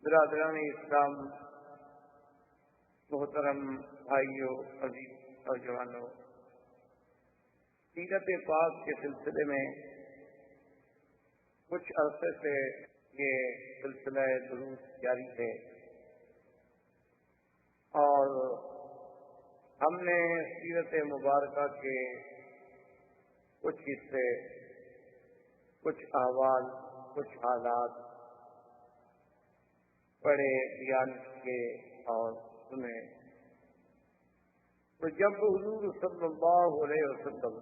برادران اسلام، محترم بھائیوں، عزیز اور جوانوں، سیرت پاک کے سلسلے میں کچھ عرصے سے یہ سلسلہ دروس جاری ہے اور ہم نے سیرت مبارکہ کے کچھ حصے، کچھ احوال، کچھ حالات پڑھے، بیان کیے اور سنے۔ تو جب حضور صلی اللہ علیہ وسلم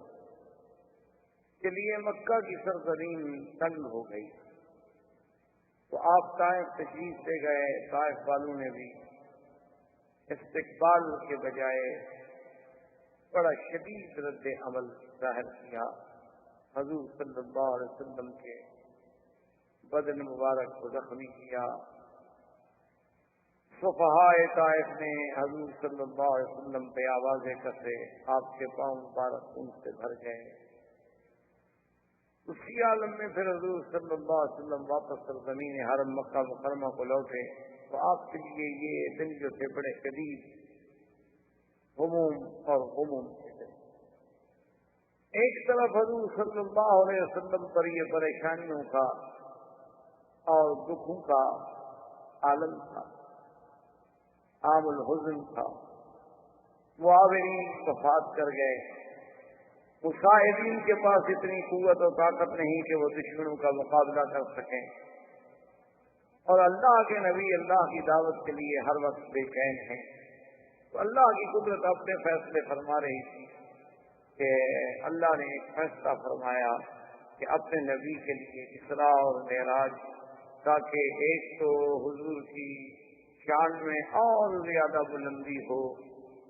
کے لیے مکہ کی سرزمین تنگ ہو گئی تو آپ طائف تشریف لے گئے۔ طائف والوں نے بھی استقبال کے بجائے بڑا شدید رد عمل ظاہر کیا، حضور صلی اللہ علیہ وسلم کے بدن مبارک کو زخمی کیا۔ صفحائے طائف نے حضور صلی اللہ علیہ وسلم پہ آوازیں کسے، آپ کے پاؤں مبارک خون سے بھر گئے۔ اسی عالم میں پھر حضور صلی اللہ علیہ وسلم واپس سرزمین حرم مکہ مکرمہ کو لوٹے تو آپ کے لیے یہ دن جو تھے بڑے شدید غموم اور غموم تھے۔ ایک طرف حضور صلی اللہ علیہ وسلم پر یہ پریشانیوں کا اور دکھوں کا عالم تھا، عام الحزن تھا۔ معاورین وفات کر گئے، مساعدین کے پاس اتنی قوت اور طاقت نہیں کہ وہ دشمنوں کا مقابلہ کر سکیں، اور اللہ کے نبی اللہ کی دعوت کے لیے ہر وقت بے چین ہیں۔ تو اللہ کی قدرت اپنے فیصلے فرما رہی تھی کہ اللہ نے ایک فیصلہ فرمایا کہ اپنے نبی کے لیے اسراء اور معراج، تاکہ ایک تو حضور کی شان میں اور زیادہ بلندی ہو،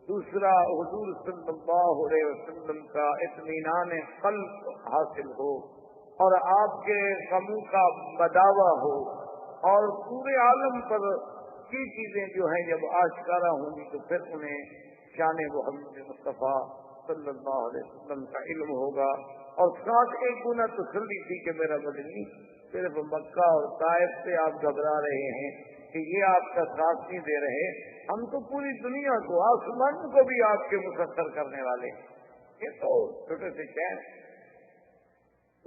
دوسرا حضور صلی اللہ علیہ وسلم کا اطمینان قلب حاصل ہو اور آپ کے غموں کا بداوا ہو، اور پورے عالم پر یہ چیزیں جو ہیں جب آشکارا ہوں گی تو پھر انہیں شان محمد مصطفیٰ صلی اللہ علیہ وسلم کا علم ہوگا۔ اور ساتھ ایک گنا تسلی تھی کہ میرا بدنی صرف مکہ اور طائف سے آپ گھبرا رہے ہیں کہ یہ آپ کا ساتھ نہیں دے رہے، ہم تو پوری دنیا کو، آسمان کو بھی آپ کے مسخر کرنے والے ہیں۔ یہ تو چھوٹے سے چین،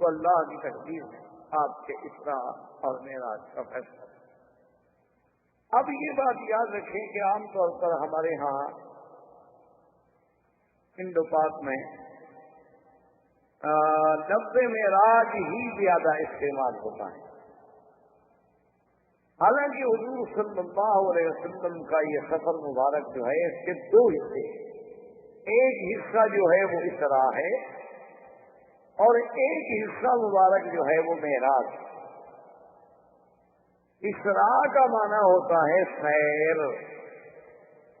تو اللہ کی تقدیر ہے آپ کے اسراء اور معراج کا فیصلہ۔ اب یہ بات یاد رکھیں کہ عام طور پر ہمارے ہاں ہندو پاک میں لفظ معراج ہی زیادہ استعمال ہوتا ہے، حالانکہ حضور صلی اللہ علیہ وسلم کا یہ سفر مبارک جو ہے اس کے دو حصے، ایک حصہ جو ہے وہ اسراء ہے اور ایک حصہ مبارک جو ہے وہ معراج۔ اسراء کا معنی ہوتا ہے سیر،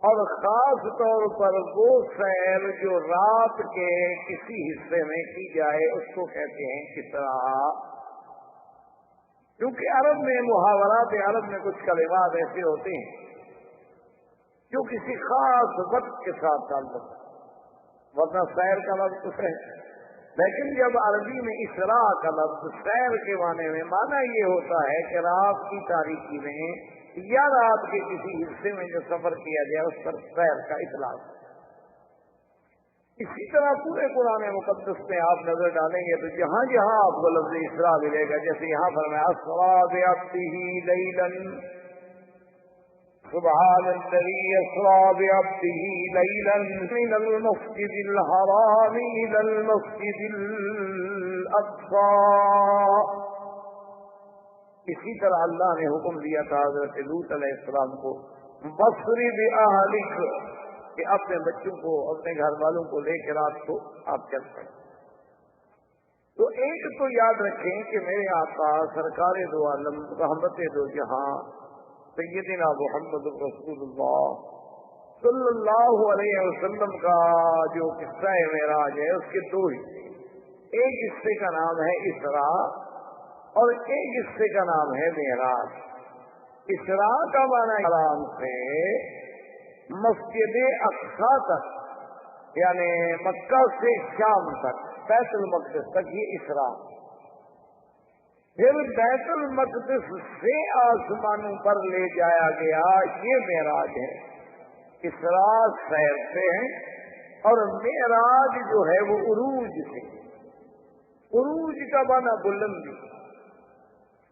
اور خاص طور پر وہ سیر جو رات کے کسی حصے میں کی جائے اس کو کہتے ہیں اسراء۔ کیونکہ عرب میں محاورات عرب میں کچھ کلمات ایسے ہوتے ہیں جو کسی خاص وقت کے ساتھ تعلق، ورنہ سیر کا لفظ ہے، لیکن جب عربی میں اسراء کا لفظ سیر کے معنی میں معنی یہ ہوتا ہے کہ رات کی تاریکی میں یا رات کے کسی حصے میں جو سفر کیا جائے اس پر سیر کا اطلاق۔ اسی طرح پورے قرآن مقدس میں آپ نظر ڈالیں گے تو جہاں جہاں آپ کو لفظ اسراء ملے گا، جیسے یہاں فرمایا اسریٰ بعبدہ لیلا، سبحان الذی اسریٰ بعبدہ لیلا من المسجد الحرام الی المسجد الاقصی۔ اسی طرح اللہ نے حکم دیا تھا حضرت لوط علیہ السلام کو بصری بأہلک، کہ اپنے بچوں کو، اپنے گھر والوں کو لے کے رات کو آپ چل پڑیں۔ تو ایک تو یاد رکھیں کہ میرے آقا سرکار دو عالم رحمت دو جہاں سیدنا محمد رسول اللہ صلی اللہ علیہ وسلم کا جو قصہ معراج ہے اس کے دو حصے، ایک حصے کا نام ہے اسراء اور ایک حصے کا نام ہے معراج۔ اسراء کا معنی حرام سے مسجد اقصی تک، یعنی مکہ سے شام تک، بیت المقدس تک، یہ اسراء۔ پھر بیت المقدس سے آسمانوں پر لے جایا گیا، یہ معراج ہے۔ اسراء سیر سے ہے اور معراج جو ہے وہ عروج سے۔ عروج کا معنی بلندی،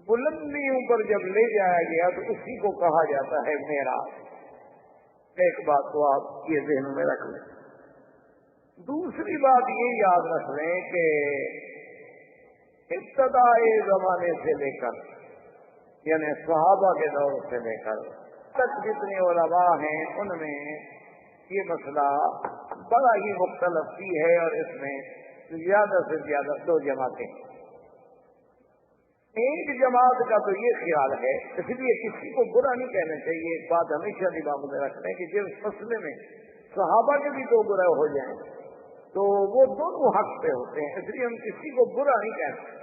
بلندیوں پر جب لے جایا گیا تو اسی کو کہا جاتا ہے معراج۔ ایک بات تو آپ یہ ذہن میں رکھ لیں۔ دوسری بات یہ یاد رکھ لیں کہ ابتدائی زمانے سے لے کر، یعنی صحابہ کے دور سے لے کر تک جتنے علماء ہیں ان میں یہ مسئلہ بڑا ہی مختلف بھی ہے، اور اس میں زیادہ سے زیادہ دو جماعتیں۔ ایک جماعت کا تو یہ خیال ہے، اس لیے کسی کو برا نہیں کہنا چاہیے، ایک بات ہمیشہ دماغ میں رکھتے ہیں کہ جس مسئلے میں صحابہ کے بھی دو برے ہو جائیں تو وہ دونوں حق پہ ہوتے ہیں، اس لیے ہم کسی کو برا نہیں کہتے،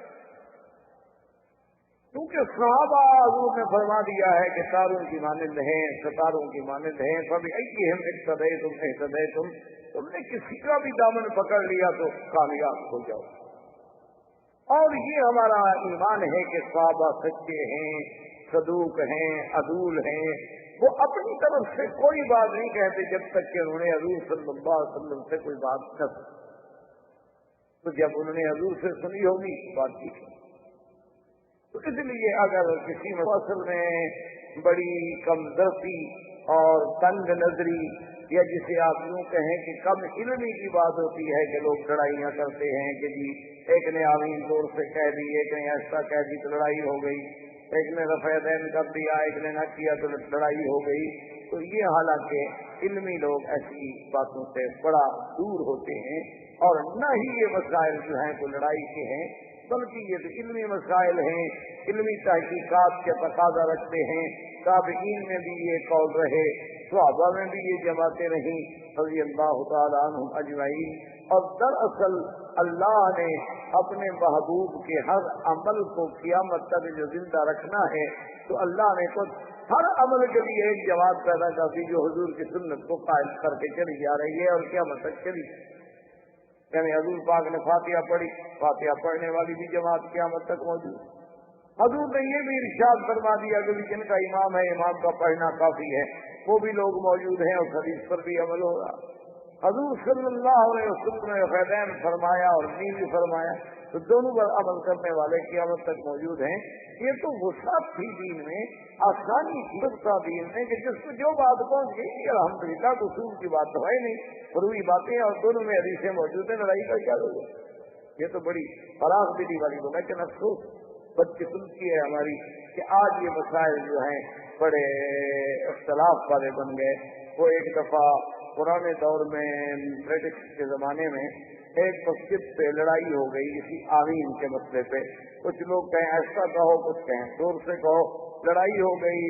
کیونکہ صحابہ حضور نے فرما دیا ہے کہ تاروں کی مانند ہیں، ستاروں کی مانند ہیں، فبأيهم اقتديتم اهتديتم، تم نے کسی کا بھی دامن پکڑ لیا تو کامیاب ہو جاؤ۔ اور یہ ہمارا ایمان ہے کہ صحابہ سچے ہیں، صدوق ہیں، عدول ہیں، وہ اپنی طرف سے کوئی بات نہیں کہتے جب تک کہ انہوں نے حضور صلی اللہ علیہ وسلم سے کوئی بات نہ سنی، تو جب انہوں نے حضور سے سنی ہوگی بات کی۔ تو اس لیے اگر کسی مسئلے میں بڑی کمدردی اور تنگ نظری، یا جسے آپ یوں کہیں کہ کم علمی کی بات ہوتی ہے کہ لوگ لڑائیاں کرتے ہیں کہ جی ایک نے آمین زور سے کہہ دی، ایک نے ایسا کہہ دی تو لڑائی ہو گئی، ایک نے رفع دین کر دیا، ایک نے نہ کیا تو لڑائی ہو گئی، تو یہ حالانکہ علمی لوگ ایسی باتوں سے بڑا دور ہوتے ہیں، اور نہ ہی یہ مسائل جو ہیں وہ لڑائی کے ہیں، بلکہ یہ تو علمی مسائل ہیں، علمی تحقیقات کے تقاضا رکھتے ہیں۔ تابعین میں بھی یہ قول رہے، صحابہ میں بھی یہ جماعتیں رہیں رضی اللہ تعالیٰ عنہم اجمعین، اور دراصل اللہ نے اپنے محبوب کے ہر عمل کو قیامت تک جو زندہ رکھنا ہے تو اللہ نے تو ہر عمل کے لیے ایک جماعت پیدا کر دی جو حضور کی سنت کو قائم کر کے چلی جا رہی ہے اور قیامت تک چلی، یعنی حضور پاک نے فاتحہ پڑھی، فاتحہ پڑھنے والی بھی جماعت قیامت تک موجود۔ حضور نے یہ بھی ارشاد فرما دیا کہ جن کا امام ہے امام کا پڑھنا کافی ہے، وہ بھی لوگ موجود ہیں اور حدیث پر بھی عمل ہوگا۔ حضور صلی اللہ علیہ وسلم نے فیضین فرمایا اور نیز بھی فرمایا، تو دونوں پر عمل کرنے والے قیامت تک موجود ہیں۔ یہ تو وسعت تھی دین میں، آسانی تھی دین میں کہ جس کو جو بات پہنچ گئی الحمدللہ، اصول کی بات تو ہے نہیں، فروئی باتیں اور دونوں میں حدیثیں موجود ہیں، لڑائی کا کیا ہوگا؟ یہ تو بڑی فراغ دلی والی کو، لیکن افسوس بدقسمتی ہے ہماری کہ آج یہ مسائل جو ہیں بڑے اختلاف والے بن گئے۔ وہ ایک دفعہ پرانے دور میں برٹش کے زمانے میں ایک مسجد پہ لڑائی ہو گئی اسی آمین کے مسئلے پہ، کچھ لوگ کہیں ایسا کہو، کچھ کہیں زور سے کہو، لڑائی ہو گئی،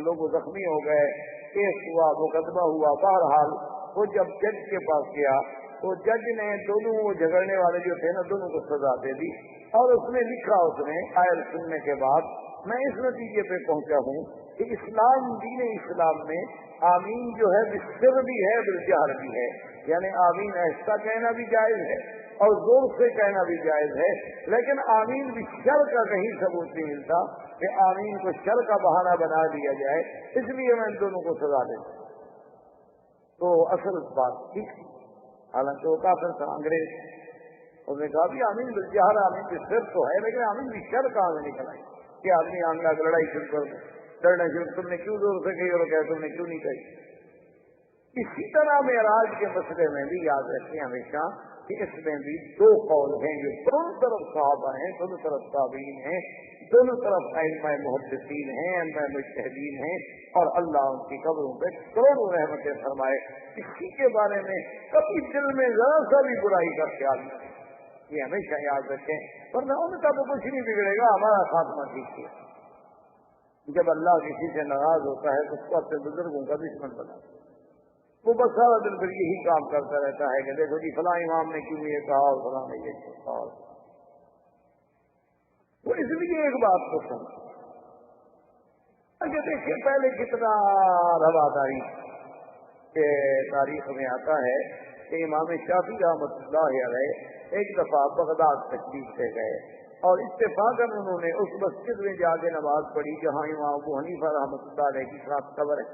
لوگ زخمی ہو گئے، کیس ہوا، مقدمہ ہوا۔ بہرحال وہ جب جج کے پاس گیا تو جج نے دونوں جھگڑنے والے جو تھے نا دونوں کو سزا دے دی، اور اس نے لکھا، اس نے آیت سننے کے بعد میں اس نتیجے پہ پہنچا ہوں کہ اسلام، دین اسلام میں آمین جو ہے بالسر بھی ہے بالجہر بھی ہے، یعنی آمین ایسا کہنا بھی جائز ہے اور زور سے کہنا بھی جائز ہے، لیکن آمین بھی شر کا کہیں ثبوت نہیں ملتا کہ آمین کو شر کا بہانہ بنا دیا جائے، اس لیے میں ان دونوں کو سزا دیتا ہوں۔ تو اصل بات ٹھیک تھی، حالانکہ وہ کافر تھا انگریز، اس نے کہا بھی آمین بالجہر، آمین بالسر تو ہے، لیکن آمین بھی شر کہاں سے نکل آئی کہ آدمی آمین آگ لڑائی شروع کر دے، لڑنا شروع، تم نے کیوں زور سے کہی اور کہ تم نے کیوں نہیں کہی۔ اسی طرح معراج کے مسئلے میں بھی یاد رکھیں ہمیشہ کہ اس میں بھی دو قول ہیں جو دونوں طرف صحابہ ہیں، دونوں طرف تابعین ہیں، دونوں طرف ائمہ محدثین ہیں، ائمہ مجتہدین ہیں، اور اللہ ان کی قبروں پہ کروڑوں رحمتیں فرمائے۔ کسی کے بارے میں کبھی دل میں ذرا سا بھی برائی کا خیال نہیں، یہ ہمیشہ یاد رکھیں، ورنہ ان کا تو کچھ نہیں بگڑے گا، ہمارا خاتمہ ٹھیک ہے۔ جب اللہ کسی سے ناراض ہوتا ہے تو اس کو اپنے بزرگوں کا دشمن بنا، وہ بس سارا دن پھر یہی کام کرتا رہتا ہے کہ دیکھو جی فلاں امام نے کیوں یہ کہا اور فلاں نے یہ کہا۔ وہ اس لیے ایک بات کو سمجھ کہ دیکھیے پہلے کتنا رواداری کے تاریخ میں آتا ہے کہ امام شافعی رحمۃ اللہ علیہ ایک دفعہ بغداد تشریف لے گئے اور اتفاقاً انہوں نے اس مسجد میں جا کے نماز پڑھی جہاں امام ابو حنیفہ رحمۃ اللہ علیہ کی خاص قبر ہے،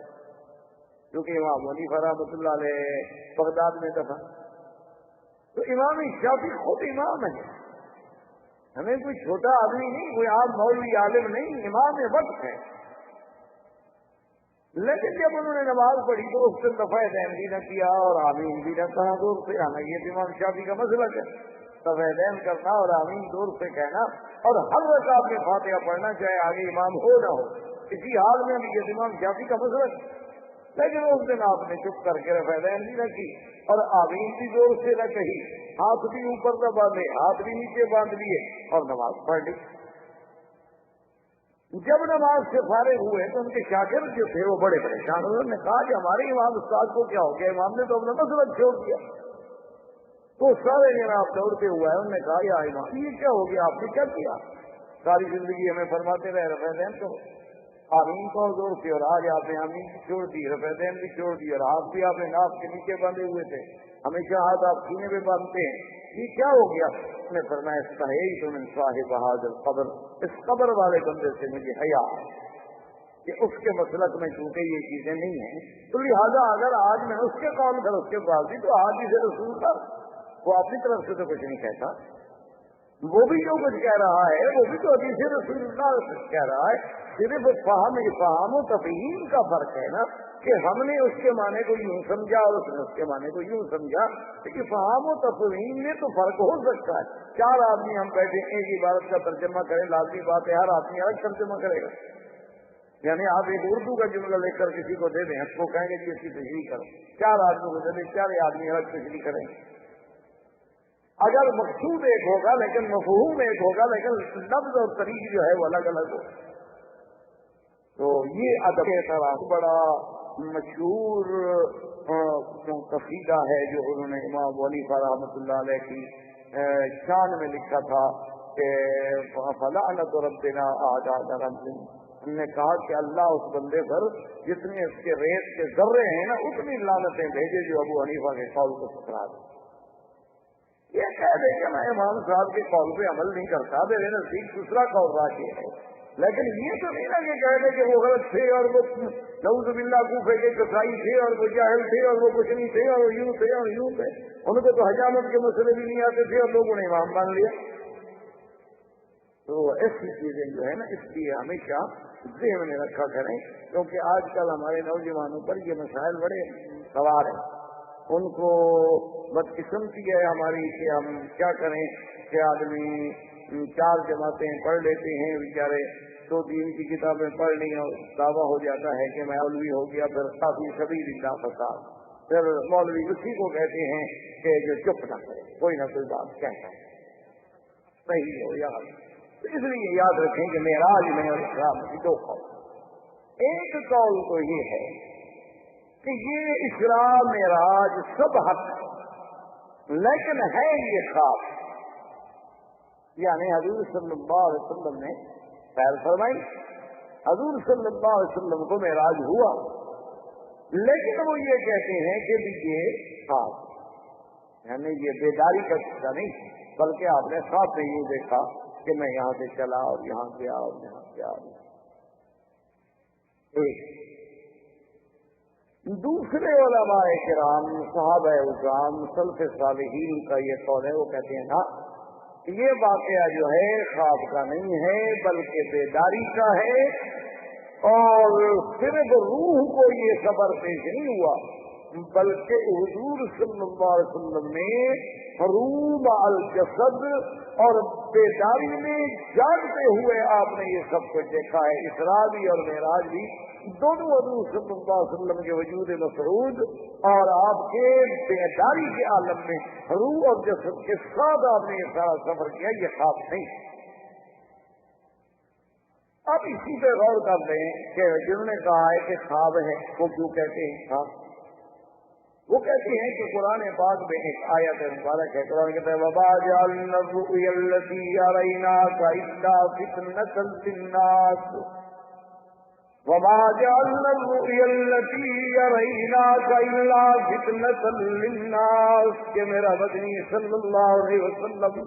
کیونکہ امام ابو حنیفہ رحمۃ اللہ علیہ بغداد میں دفن۔ تو امام شافعی خود امام ہے، ہمیں کوئی چھوٹا آدمی نہیں، کوئی عام مولوی عالم نہیں، امام وقت ہے۔ لیکن جب انہوں نے نماز پڑھی تو اس سے دفعہ دین بھی نہ کیا اور آمین بھی نہ کہا دور سے، آنا یہ امام شافعی کا مسلک ہے، دفعہ دین کرنا اور آمین دور سے کہنا، اور ہر رکعت میں فاتحہ پڑھنا چاہے آگے امام ہو نہ ہو، اسی حال میں بھی یہ امام شافعی کا مسلک ہے۔ لیکن اس دن آپ نے چپ کر کے رفع دین بھی نہ کی اور آمین بھی زور سے نہ کہی، ہاتھ بھی اوپر نہ باندھے، ہاتھ بھی نیچے باندھ لیے اور نماز پڑھ لی۔ جب نماز سے فارغ ہوئے تو ان کے شاگرد جو تھے وہ بڑے پریشان ہوئے، انہوں نے کہا کہ ہمارے امام استاد کو کیا ہو گیا، امام نے تو اپنا مسلک چھوڑ دیا۔ تو سارے جناب دوڑتے ہوئے انہوں نے کہا یا امام یہ کیا ہو گیا، آپ نے کیا کیا؟ ساری زندگی ہمیں فرماتے رہے رفع دین تو آمین کو زور سے، اور آج آپ نے آمین بھی چھوڑ دی، رفع دین بھی چھوڑ دی، اور ہاتھ بھی آپ نے ناف کے نیچے باندھے ہوئے تھے، ہمیشہ ہاتھ آپ سینے پہ باندھتے ہیں، یہ کیا ہو گیا؟ اس نے فرمایا استحییت من صاحب ھذا القبر، اس قبر والے بندے سے مجھے حیا ہے کہ اس کے مسلک میں چونکہ یہ چیزیں نہیں ہیں، تو لہٰذا اگر آج میں اس کے قول کر اس کے بعد بھی تو آج ہی سے رسول کا وہ اپنی طرف سے تو کچھ نہیں کہتا، وہ بھی جو کچھ کہہ رہا ہے وہ بھی تو حدیث رسول اللہ کہہ رہا ہے، صرف فہم و تفہیم کا فرق ہے نا، کہ ہم نے اس کے معنی کو یوں سمجھا اور اس نے اس کے معنی کو یوں سمجھا، لیکن فہم و تفہیم میں تو فرق ہو سکتا ہے۔ چار آدمی ہم بیٹھے ایک عبارت کا ترجمہ کریں، لازمی بات ہے ہر آدمی الگ ترجمہ کرے گا، یعنی آپ ایک اردو کا جملہ لے کر کسی کو دے دیں، اس کو کہیں گے کہ اس کی تشریح کرو، چار آدمی کو دے دیں، چار آدمی الگ تشریح کریں گے۔ اگر مقصود ایک ہوگا لیکن مفہوم ایک ہوگا، لیکن لفظ اور طریق جو ہے وہ الگ الگ ہوگا۔ تو یہ ادب کے طرح بڑا مشہور قصیدہ ہے جو انہوں نے امام ابو حنیفہ رحمۃ اللہ علیہ کی شان میں لکھا تھا کہ فلعنت ربنا اعداد رب، ہم نے کہا کہ اللہ اس بندے پر جتنے اس کے ریت کے ذرے ہیں نا اتنی لعنتیں بھیجے جو ابو حنیفہ کے قول کو ٹھکرا دے۔ یہ کہہ دے کہ میں امام صاحب کے قول پہ عمل نہیں کرتا، میرے نزدیک دوسرا قول راجح ہے، لیکن یہ تو نہیں نا کہ کہہ دے کہ وہ غلط تھے اور وہ نعوذ باللہ کوفے کے کسائی تھے اور وہ جاہل تھے اور وہ کچھ نہیں تھے اور وہ یوں تھے اور یوں تھے، ان کو تو حجامت کے مسئلے بھی نہیں آتے تھے اور لوگوں نے امام مان لیا۔ تو ایسی چیزیں جو ہے نا اس لیے ہمیشہ ذہن میں رکھا کریں، کیونکہ آج کل ہمارے نوجوانوں پر یہ مسائل بڑے سوار ہیں، ان کو بدقسمتی ہے ہماری کہ ہم کیا کریں کہ آدمی چار جماعتیں پڑھ لیتے ہیں بیچارے، تو دین کی کتابیں پڑھ لی اور دعویٰ ہو جاتا ہے کہ مولوی ہو گیا، پھر کافی سبھی اللہ فساد، پھر مولوی اسی کو کہتے ہیں کہ جو چپ نہ کرے، کوئی نہ کوئی بات کہتا ہے، صحیح ہو یا غلط۔ تو اس لیے یاد رکھیں کہ معراج میں اور اسلام کی دو قول، ایک قول تو یہ ہے کہ یہ اسلام معراج سب حق ہے، لیکن ہے یہ خاص، یعنی حضور صلی اللہ علیہ وسلم نے خیر فرمائی، حضور صلی اللہ علیہ وسلم کو معراج ہوا، لیکن وہ یہ کہتے ہیں کہ یہ خاص، یعنی یہ بیداری کا قصہ نہیں، بلکہ آپ نے خواب میں یوں دیکھا کہ میں یہاں سے چلا اور یہاں گیا اور یہاں گیا۔ ایک دوسرے علماء کرام صحابہ اکرام سلف صالحین کا یہ قول ہے، وہ کہتے ہیں نا یہ واقعہ جو ہے خواب کا نہیں ہے بلکہ بیداری کا ہے، اور صرف روح کو یہ خبر پیش نہیں ہوا بلکہ حضور صلی اللہ علیہ وسلم نے روح الجسد اور بیداری میں جاگتے ہوئے آپ نے یہ سب کچھ دیکھا ہے، اسراء بھی اور معراج بھی دونوں حضور صلی اللہ علیہ وسلم کے وجود مسعود اور آپ کے بیداری کے عالم میں روح اور جسد کے ساتھ آپ نے یہ سارا سفر کیا، یہ خواب نہیں۔ اب اسی پہ غور کر لیں کہ جنہوں نے کہا ہے کہ خواب ہے وہ کیوں کہتے ہیں خواب؟ وہ کہتے ہیں کہ قرآن پاک میں ایک آیت مبارک ہے، قرآن کہتا ہے وَمَا جَعَلْنَا الرُّؤْيَا الَّتِي أَرَيْنَاكَ إِلَّا فِتْنَةً لِلنَّاسِ وَمَا جَعَلْنَا الرُّؤْيَا الَّتِي أَرَيْنَاكَ إِلَّا فِتْنَةً لِلنَّاسِ کہ میرا مدنی صلی اللہ علیہ وسلم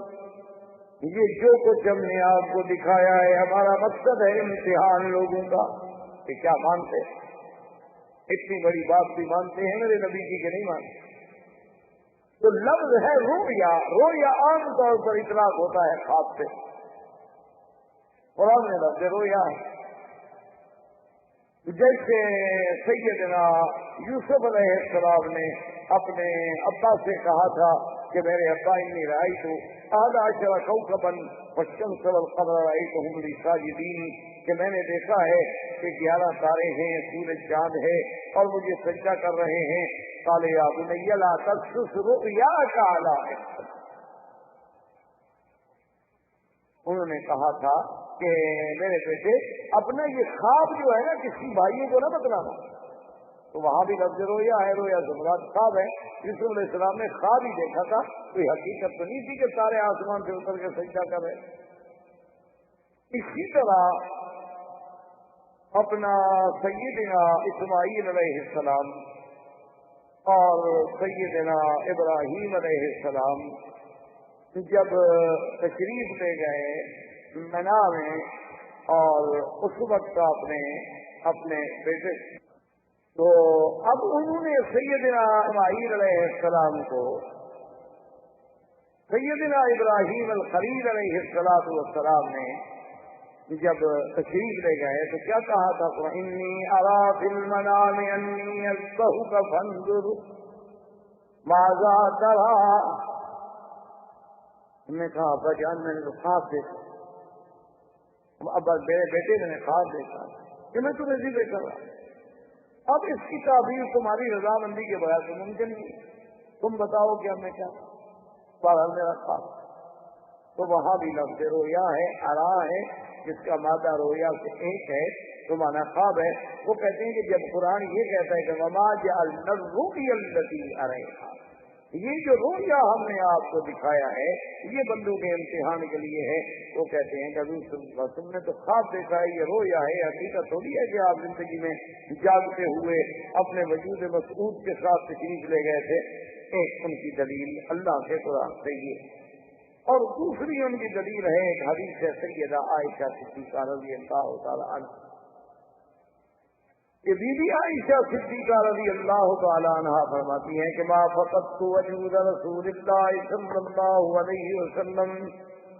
یہ جو کچھ ہم نے آپ کو دکھایا ہے ہمارا مقصد ہے امتحان لوگوں کا کہ کیا مانتے ہیں، اتنی بڑی بات بھی مانتے ہیں میرے نبی کی کہ نہیں مانتے. تو لفظ ہے رویا. رویا عام طور پر اطلاق ہوتا ہے خواب سے. قرآن میں لفظ رویا ہے. جیسے سیدنا یوسف علیہ السلام نے اپنے ابا سے کہا تھا کہ میرے ابا انی رأیت احد عشر کوكبا والشمس والقمر رأيتهم لي ساجدين، کہ میں نے دیکھا ہے کہ 11 تارے ہیں، سورج چاند ہے اور مجھے سجدہ کر رہے ہیں. قال يا بني لا تقصص رؤياك على اخوتك. انہوں نے کہا تھا کہ میرے بیٹے اپنا یہ خواب جو ہے نا کسی بھائیوں کو نہ بتلانا. تو وہاں بھی لفظ رویا ہے. رویا سے مراد خواب ہے. یوسف علیہ السلام نے خواب ہی دیکھا تھا، کوئی حقیقت تو نہیں تھی کہ سارے آسمان سے اتر کے سجدہ کر رہے. اسی طرح اپنا سیدنا اسماعیل علیہ السلام اور سیدنا ابراہیم علیہ السلام جب تشریف لے گئے منا میں اور اس وقت اپنے بیٹے، تو اب انہوں نے سیدنا اسماعیل علیہ السلام کو سیدنا ابراہیم الخلیل علیہ السلام نے جب تشریف لے گئے تو کیا کہا تھا؟ انی ارا فی المنام انی اذبحک فانظر ماذا ترى. ہم نے کہا ابا جان میں نے تو خواب دیکھا. ابا میرے بیٹے نے خواب دیکھا کہ میں تمہیں ذبح کر رہا. اب اس کی تعبیر تمہاری رضامندی کے بغیر تو ممکن نہیں. تم بتاؤ کہ ہم نے کیا بہرحال میرا خواب. تو وہاں بھی لفظ رویا ہے، ارا ہے، جس کا مادہ رویا سے ایک ہے تو مانا خواب ہے. وہ کہتے ہیں کہ جب قرآن یہ کہتا ہے کہ وما جعلنا الرؤيا التي أريناك، یہ جو رویا ہم نے آپ کو دکھایا ہے یہ بندوں کے امتحان کے لیے ہے. وہ کہتے ہیں کہ حضور صلی اللہ علیہ وسلم نے تو خواب دیکھا ہے، یہ رویا ہے. حقیقت تھوڑی ہے کہ آپ زندگی میں جاگتے ہوئے اپنے وجود مسعود کے ساتھ تشریف لے گئے تھے. ایک ان کی دلیل اللہ کے قرآن سے یہ، اور دوسری ان کی دلیل ہے ایک حدیث ہے سیدہ عائشہ صدیقہ رضی اللہ تعالی عنہ. کہ بی بی عائشہ صدیقہ رضی اللہ تعالی عنہ فرماتی ہیں کہ ما فقدت وجود رسول اللہ صلی اللہ علیہ وسلم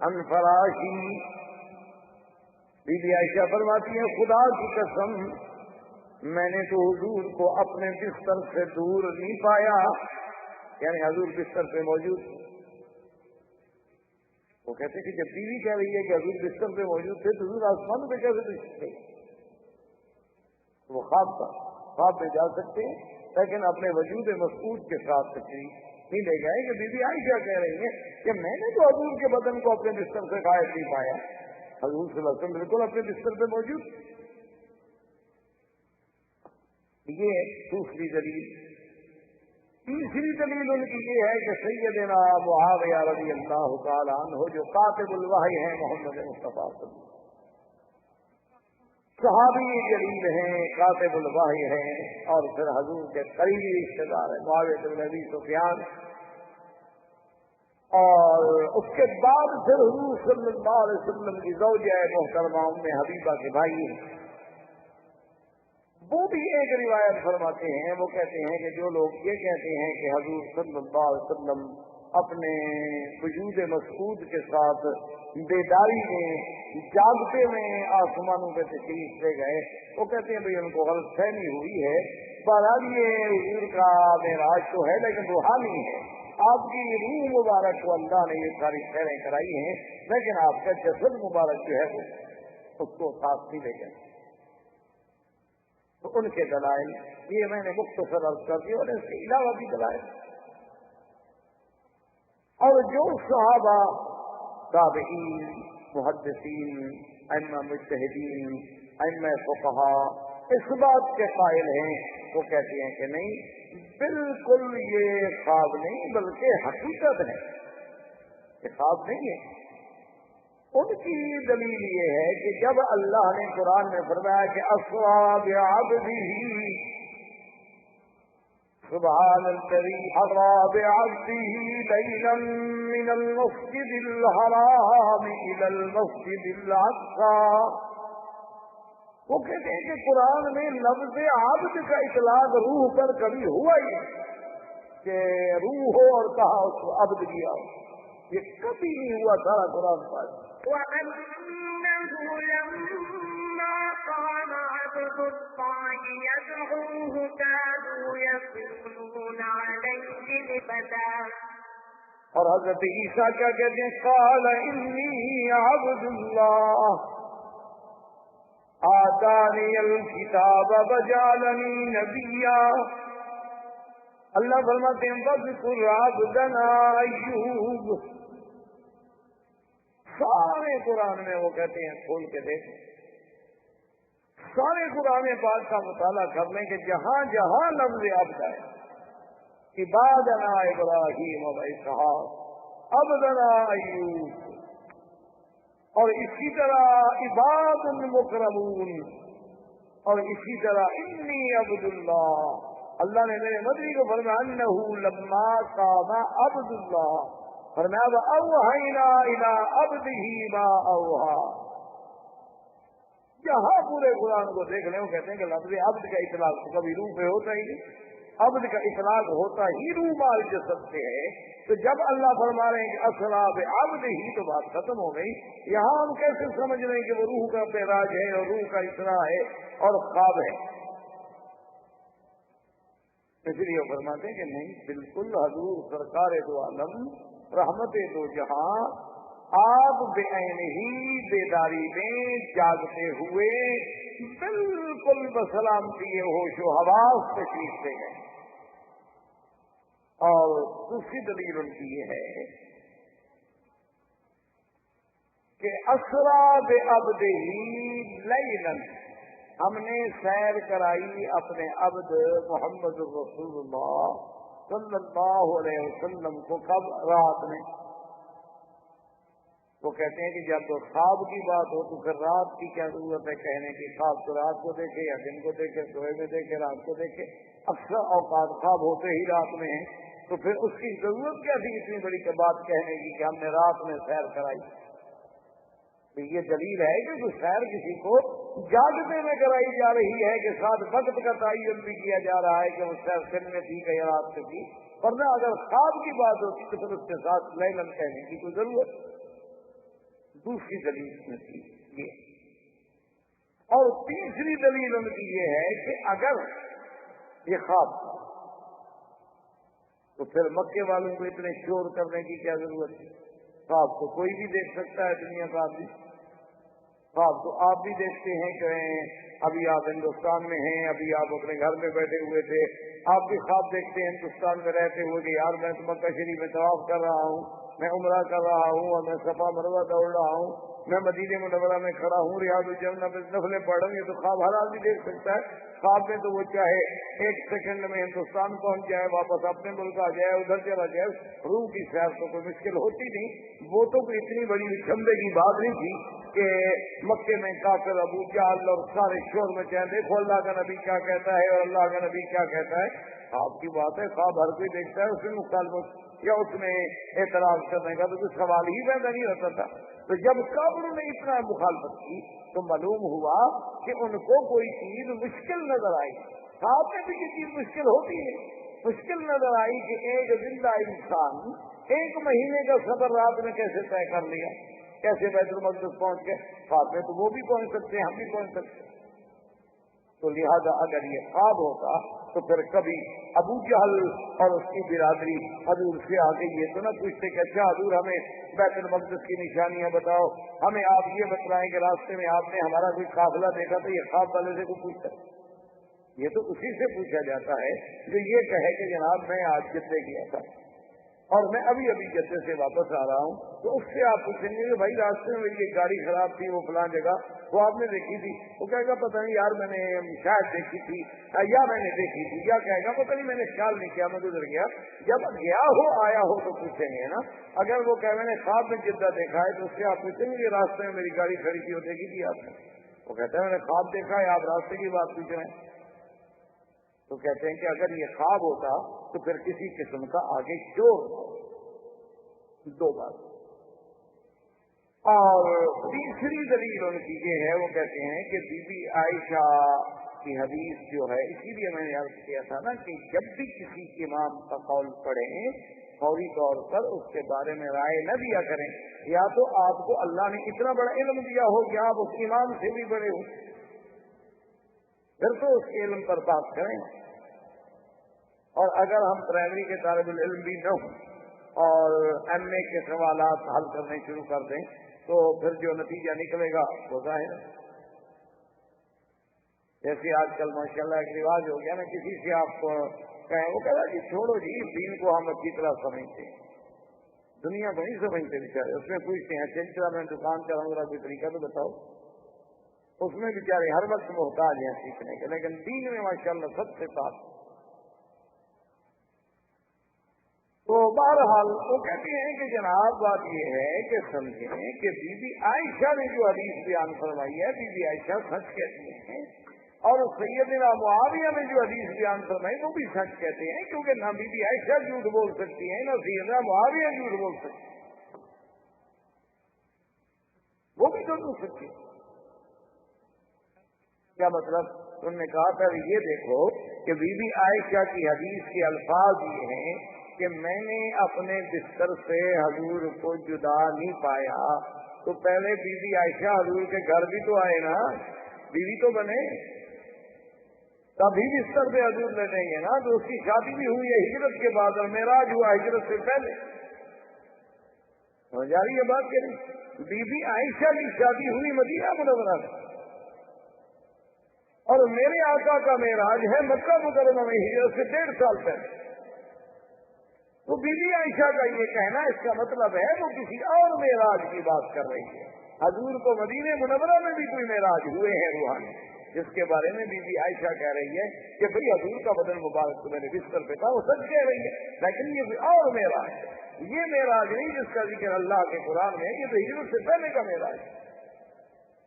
عن فراشی. بی بی عائشہ فرماتی ہیں خدا کی قسم میں نے تو حضور کو اپنے بستر سے دور نہیں پایا، یعنی حضور بستر پہ موجود. وہ کہتے کہ جب بیوی کہہ رہی ہے کہ حضور بستر پہ موجود تھے تو حضور آسمان پہ کیسے تشریف لے گئے؟ وہ خواب میں جا سکتے ہیں لیکن اپنے وجود مسعود کے ساتھ تشریف نہیں لے گئے. کہ بی بی عائشہ کہہ رہی ہیں کہ میں نے تو حضور کے بدن کو اپنے بستر سے غائب نہیں پایا، حضور صلی اللہ علیہ وسلم بالکل اپنے بستر پہ موجود. یہ دوسری دلیل. تیسری دلیل ان کی یہ ہے کہ سیدنا معاویہ رضی اللہ تعالیٰ عنہ جو کاتب الوحی ہیں محمد مصطفیٰ صلی اللہ علیہ وسلم، صحابی جلیل ہیں، کاتب الوحی ہیں اور پھر حضور کے قریبی رشتے دار ہیں معاویہ بن ابی سفیان. اور اس کے بعد پھر حضور صلی اللہ علیہ وسلم کی زوجہ محترمہ ام حبیبہ کے بھائی ہیں. وہ بھی ایک روایت فرماتے ہیں، وہ کہتے ہیں کہ جو لوگ یہ کہتے ہیں کہ حضور صلی اللہ علیہ وسلم اپنے وجود مسعود کے ساتھ بیداری میں جاگتے میں آسمانوں پہ تشریف لے گئے، وہ کہتے ہیں بھئی ان کو غلط فہمی ہوئی ہے. بہرحال یہ حضور کا معراج تو ہے لیکن روحانی ہے. آپ کی روح مبارک کو اللہ نے یہ ساری خیریں کرائی ہیں لیکن آپ کا جسد مبارک جو ہے وہ اس کو ساتھ نہیں لے گئے. تو ان کے دلائل یہ میں نے مختصر عرض کر دی اور اس کے علاوہ بھی دلائل. اور جو صحابہ تابعین محدثین ائمہ مجتہدین ائمہ فقہا اس بات کے قائل ہیں وہ کہتے ہیں کہ نہیں بالکل یہ خواب نہیں بلکہ حقیقت ہے، یہ خواب نہیں ہے. ان کی دلیل یہ ہے کہ جب اللہ نے قرآن میں فرمایا کہ اسری بعبدہ سبحان الذي أسرى بعبده ليلا من المسجد الحرام إلى المسجد الأقصى. وہ کہتے ہیں کہ قرآن میں لفظ عبد کا اطلاق روح پر کبھی ہوا ہی کہ روح ہو اور کہا اس کو عبد کیا ہو، یہ کبھی نہیں ہوا سارا قرآن پاک. وَأَنَّهُ لَمَّا قَامَ عَبْدُ اللَّهِ يَدْعُوهُ كَادُوا يَكُونُونَ عَلَيْهِ لِبَدًا. اور حضرت عیسیٰ کیا کہتے ہیں؟ قال انی عبد اللہ آتانی الکتاب وجعلنی نبیا. اللہ فرماتے ہیں وَاذْكُرْ عَبْدَنَا أَيُّوبَ. سارے قرآن میں وہ کہتے ہیں کھول کے دیکھ، سارے قرآن پاک کا مطالعہ کر لیں کہ جہاں جہاں لفظ عبد ہے، عبادنا ابراہیم و اسحاق، عبدنا ایوب، اور اسی طرح عباد المکرمون، اور اسی طرح انی عبد اللہ. اللہ نے میرے مدنی کو فرمایا انہ لما قام عبد اللہ، فرمایا اوحینا الی عبدہ ما اوحا. جہاں پورے قرآن کو دیکھ لیں وہ کہتے ہیں کہ لفظ عبد کا اطلاق تو کبھی روح پہ ہوتا ہی نہیں، عبد کا اطلاق ہوتا ہی روح مال جسد سے ہے. تو جب اللہ فرما رہے ہیں کہ اسرا بعبد ہی تو بات ختم ہو گئی. یہاں ہم کیسے سمجھ رہے ہیں کہ وہ روح کا معراج ہے اور روح کا اسرا ہے اور خواب ہے؟ اس لیے وہ فرماتے ہیں کہ نہیں، بالکل حضور سرکار دو عالم رحمت دو جہاں آپ بعین ہی بیداری میں جاگتے ہوئے بالکل بسلامتی ہوش و حواس تشریف سے گئے. اور دوسری دلیل ان کی یہ ہے کہ اسرا بعبدہ لیلا، ہم نے سیر کرائی اپنے عبد محمد رسول اللہ صلی اللہ علیہ وسلم کو. کب؟ رات میں. وہ کہتے ہیں کہ جب تو خواب کی بات ہو تو پھر رات کی کیا ضرورت ہے کہنے کی؟ خواب تو رات کو دیکھے یا دن کو دیکھے، سوئے میں دیکھے، رات کو دیکھے. اکثر اوقات خواب ہوتے ہی رات میں ہیں، تو پھر اس کی ضرورت کیا تھی اتنی بڑی بات کہنے کی کہ ہم نے رات میں سیر کرائی؟ تو یہ دلیل ہے کہ جو سیر کسی کو جاگتے میں کرائی جا رہی ہے کہ ساتھ وقت کا تعین بھی کیا جا رہا ہے کہ وہ سیر دن میں تھی کہ رات میں تھی، ورنہ اگر خواب کی بات ہوتی تو پھر اس کے ساتھ لیلن کہنے کی کوئی ضرورت. دوسری دلیل میں تھی یہ. اور تیسری دلیل ان کی یہ ہے کہ اگر یہ خواب تھا تو پھر مکے والوں کو اتنے شور کرنے کی کیا ضرورت ہے؟ خواب تو کوئی بھی دیکھ سکتا ہے دنیا کا آدمی. خواب تو آپ بھی دیکھتے ہیں کہ ابھی آپ ہندوستان میں ہیں، ابھی آپ اپنے گھر میں بیٹھے ہوئے تھے، آپ بھی خواب دیکھتے ہیں ہندوستان میں رہتے ہوئے کہ یار میں تو مکہ شریف میں طواف کر رہا ہوں، میں عمرہ کر رہا ہوں، اور میں صفا مروہ دوڑ رہا ہوں، میں مدینہ منورہ میں کھڑا ہوں، ریاض الجنہ میں نفلیں پڑھ رہا ہوں. یہ تو خواب ہر آدمی دیکھ سکتا ہے. خواب میں تو وہ چاہے ایک سیکنڈ میں ہندوستان پہنچ جائے، واپس اپنے ملک آ جائے، ادھر چلا جائے، روح کی سیر تو کوئی مشکل ہوتی نہیں. وہ تو کوئی اتنی بڑی چمبے کی بات نہیں تھی کہ مکے میں کافر ابو جہل اور سارے شور میں چاہے دیکھو اللہ کا نبی کیا کہتا ہے اور اللہ کا نبی کیا کہتا ہے. خواب کی بات ہے، خواب ہر کوئی دیکھتا ہے، اس میں مخالفت یا اس میں اعتراض کرنے کا تو کوئی سوال ہی پیدا نہیں ہوتا تھا. تو جب کافروں نے اتنا مخالفت کی تو معلوم ہوا کہ ان کو کوئی چیز مشکل نظر آئی. خواب میں بھی یہ چیز مشکل ہوتی ہے. مشکل نظر آئی کہ ایک زندہ انسان 1 مہینے کا سفر رات میں کیسے طے کر لیا، کیسے بیت المقدس پہنچ گئے. خواب میں تو وہ بھی پہنچ سکتے ہیں، ہم بھی پہنچ سکتے ہیں. تو لہذا اگر یہ خواب ہوتا تو پھر کبھی ابو جہل اور اس کی برادری حضور سے آگے یہ تو نہ پوچھتے کہ اچھا حضور ہمیں بیت المقدس کی نشانیاں بتاؤ، ہمیں آپ یہ بتلائیں کہ راستے میں آپ نے ہمارا کوئی قافلہ دیکھا تو یہ خواب والے سے کوئی پوچھتا. یہ تو اسی سے پوچھا جاتا ہے جو یہ کہے کہ جناب میں آج جدے گیا تھا اور میں ابھی جدے سے واپس آ رہا ہوں. تو اس سے آپ پوچھیں گے کہ بھائی راستے میں یہ گاڑی خراب تھی وہ فلاں جگہ وہ آپ نے دیکھی تھی، وہ کہے گا پتہ نہیں یار میں نے شاید دیکھی تھی یا میں نے دیکھی تھی، یا کہے گا پتہ نہیں میں نے خیال نہیں کیا، میں گزر گیا. جب گیا ہو آیا ہو تو پوچھیں گے نا. اگر وہ کہ میں نے خواب میں جدہ دیکھا ہے تو اس سے آپ پوچھیں گے کہ راستے میں میری گاڑی کھڑی تھی وہ دیکھی تھی آپ نے؟ وہ کہتا ہے میں نے خواب دیکھا ہے، آپ راستے کی بات پوچھ رہے ہیں. تو کہتے ہیں کہ اگر یہ خواب ہوتا تو پھر کسی قسم کا آگے شور ہو. دو بات. اور تیسری دلیل ان کی یہ ہے، وہ کہتے ہیں کہ بی بی عائشہ کی حدیث جو ہے، اسی لیے میں نے عرض کیا تھا نا کہ جب بھی کسی امام کا قول پڑھیں فوری طور پر اس کے بارے میں رائے نہ دیا کریں. یا تو آپ کو اللہ نے اتنا بڑا علم دیا ہو کہ آپ اس امام سے بھی بڑے ہو، پھر تو اس کے علم پر بات کریں. اور اگر ہم پرائمری کے طالب العلم بھی نہ ہوں اور ایم اے کے سوالات حل کرنے شروع کر دیں تو پھر جو نتیجہ نکلے گا وہ ظاہر ہے. جیسے آج کل ماشاءاللہ ایک رواج ہو گیا نا، کسی سے آپ کہیں وہ کہہ رہا کہ چھوڑو جی، دین کو ہم اچھی طرح سمجھتے ہیں، دنیا کو نہیں سمجھتے بیچارے. اس میں پوچھتے ہیں چل چلا میں دکان چلاؤں گا، کوئی طریقہ تو بتاؤ. اس میں بیچارے ہر وقت محتاج ہیں سیکھنے کے، لیکن دین میں ماشاءاللہ سب سے پاس. تو بہرحال وہ کہتے ہیں کہ جناب بات یہ ہے کہ سمجھیں کہ بی بی عائشہ نے جو حدیث بیان فرمائی ہے، بی بی عائشہ سچ کہتی ہیں، اور سیدنا معاویہ نے جو حدیث بیان فرمائی وہ بھی سچ کہتے ہیں، کیونکہ نہ بی بی عائشہ جھوٹ بول سکتی ہیں نہ سیدنا معاویہ جھوٹ بول سکتے ہیں، وہ بھی دونوں سچے. کیا مطلب؟ انہوں نے کہا تھا یہ دیکھو کہ بی بی عائشہ کی حدیث کے الفاظ یہ ہیں کہ میں نے اپنے بستر سے حضور کو جدا نہیں پایا. تو پہلے بی بی عائشہ حضور کے گھر بھی تو آئے نا، بیوی تو بنے، تبھی بستر پہ حضور لیٹیں گے نا. تو اس کی شادی بھی ہوئی ہے ہجرت کے بعد اور معراج ہوا ہجرت سے پہلے. سمجھ آ رہی ہے بات کہ نہیں؟ بی بی عائشہ کی شادی ہوئی مدینہ منورہ میں، اور میرے آقا کا معراج ہے مکہ مکرمہ میں ہجرت سے 1.5 سال پہلے. تو بی بی عائشہ کا یہ کہنا اس کا مطلب ہے وہ کسی اور معراج کی بات کر رہی ہے. حضور کو مدینہ منورہ میں بھی کوئی معراج ہوئے ہیں روحانی، جس کے بارے میں بی بی عائشہ کہہ رہی ہے کہ بھئی حضور کا بدن مبارک تو میرے بستر پہ تھا، وہ سچ کہہ رہی ہے. لیکن یہ اور معراج ہے، یہ معراج نہیں جس کا ذکر اللہ کے قرآن میں ہے، یہ تو ہجرت سے پہلے کا معراج ہے.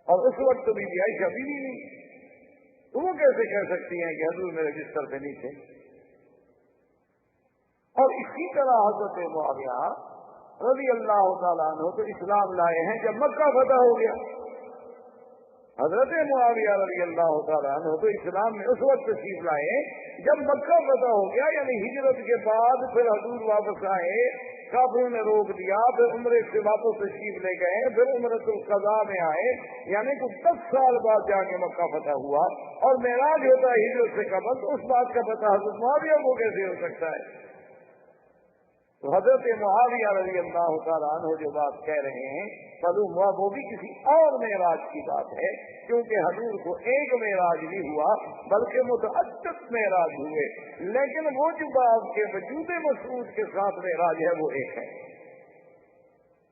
اور اس وقت تو بی بی عائشہ بیوی نہیں، تو وہ کیسے کہہ سکتی ہیں کہ حضور میرے بستر پہ نہیں تھے؟ اور اسی طرح حضرت معاویہ رضی اللہ تعالیٰ عنہ تو اسلام لائے ہیں جب مکہ فتح ہو گیا. حضرت معاویہ رضی اللہ تعالیٰ عنہ تو اسلام میں اس وقت تشریف لائے جب مکہ فتح ہو گیا، یعنی ہجرت کے بعد پھر حضور واپس آئے، کافروں نے روک دیا، پھر عمرے سے واپس تشریف لے گئے، پھر عمرۃ القضاء میں آئے، یعنی کچھ 10 سال بعد جا کے مکہ فتح ہوا. اور معراج ہوتا ہے ہجرت سے قبل، تو اس بات کا پتہ حضرت معاویہ کو کیسے ہو سکتا ہے؟ تو حضرت معاویہ رضی اللہ تعالیٰ عنہ جو بات کہہ رہے ہیں معلوم ہوا وہ بھی کسی اور معراج کی بات ہے، کیونکہ حضور کو ایک معراج نہیں ہوا بلکہ متعدد معراج ہوئے، لیکن وہ جو بات کے وجود مسعود کے ساتھ معراج ہے وہ ایک ہے.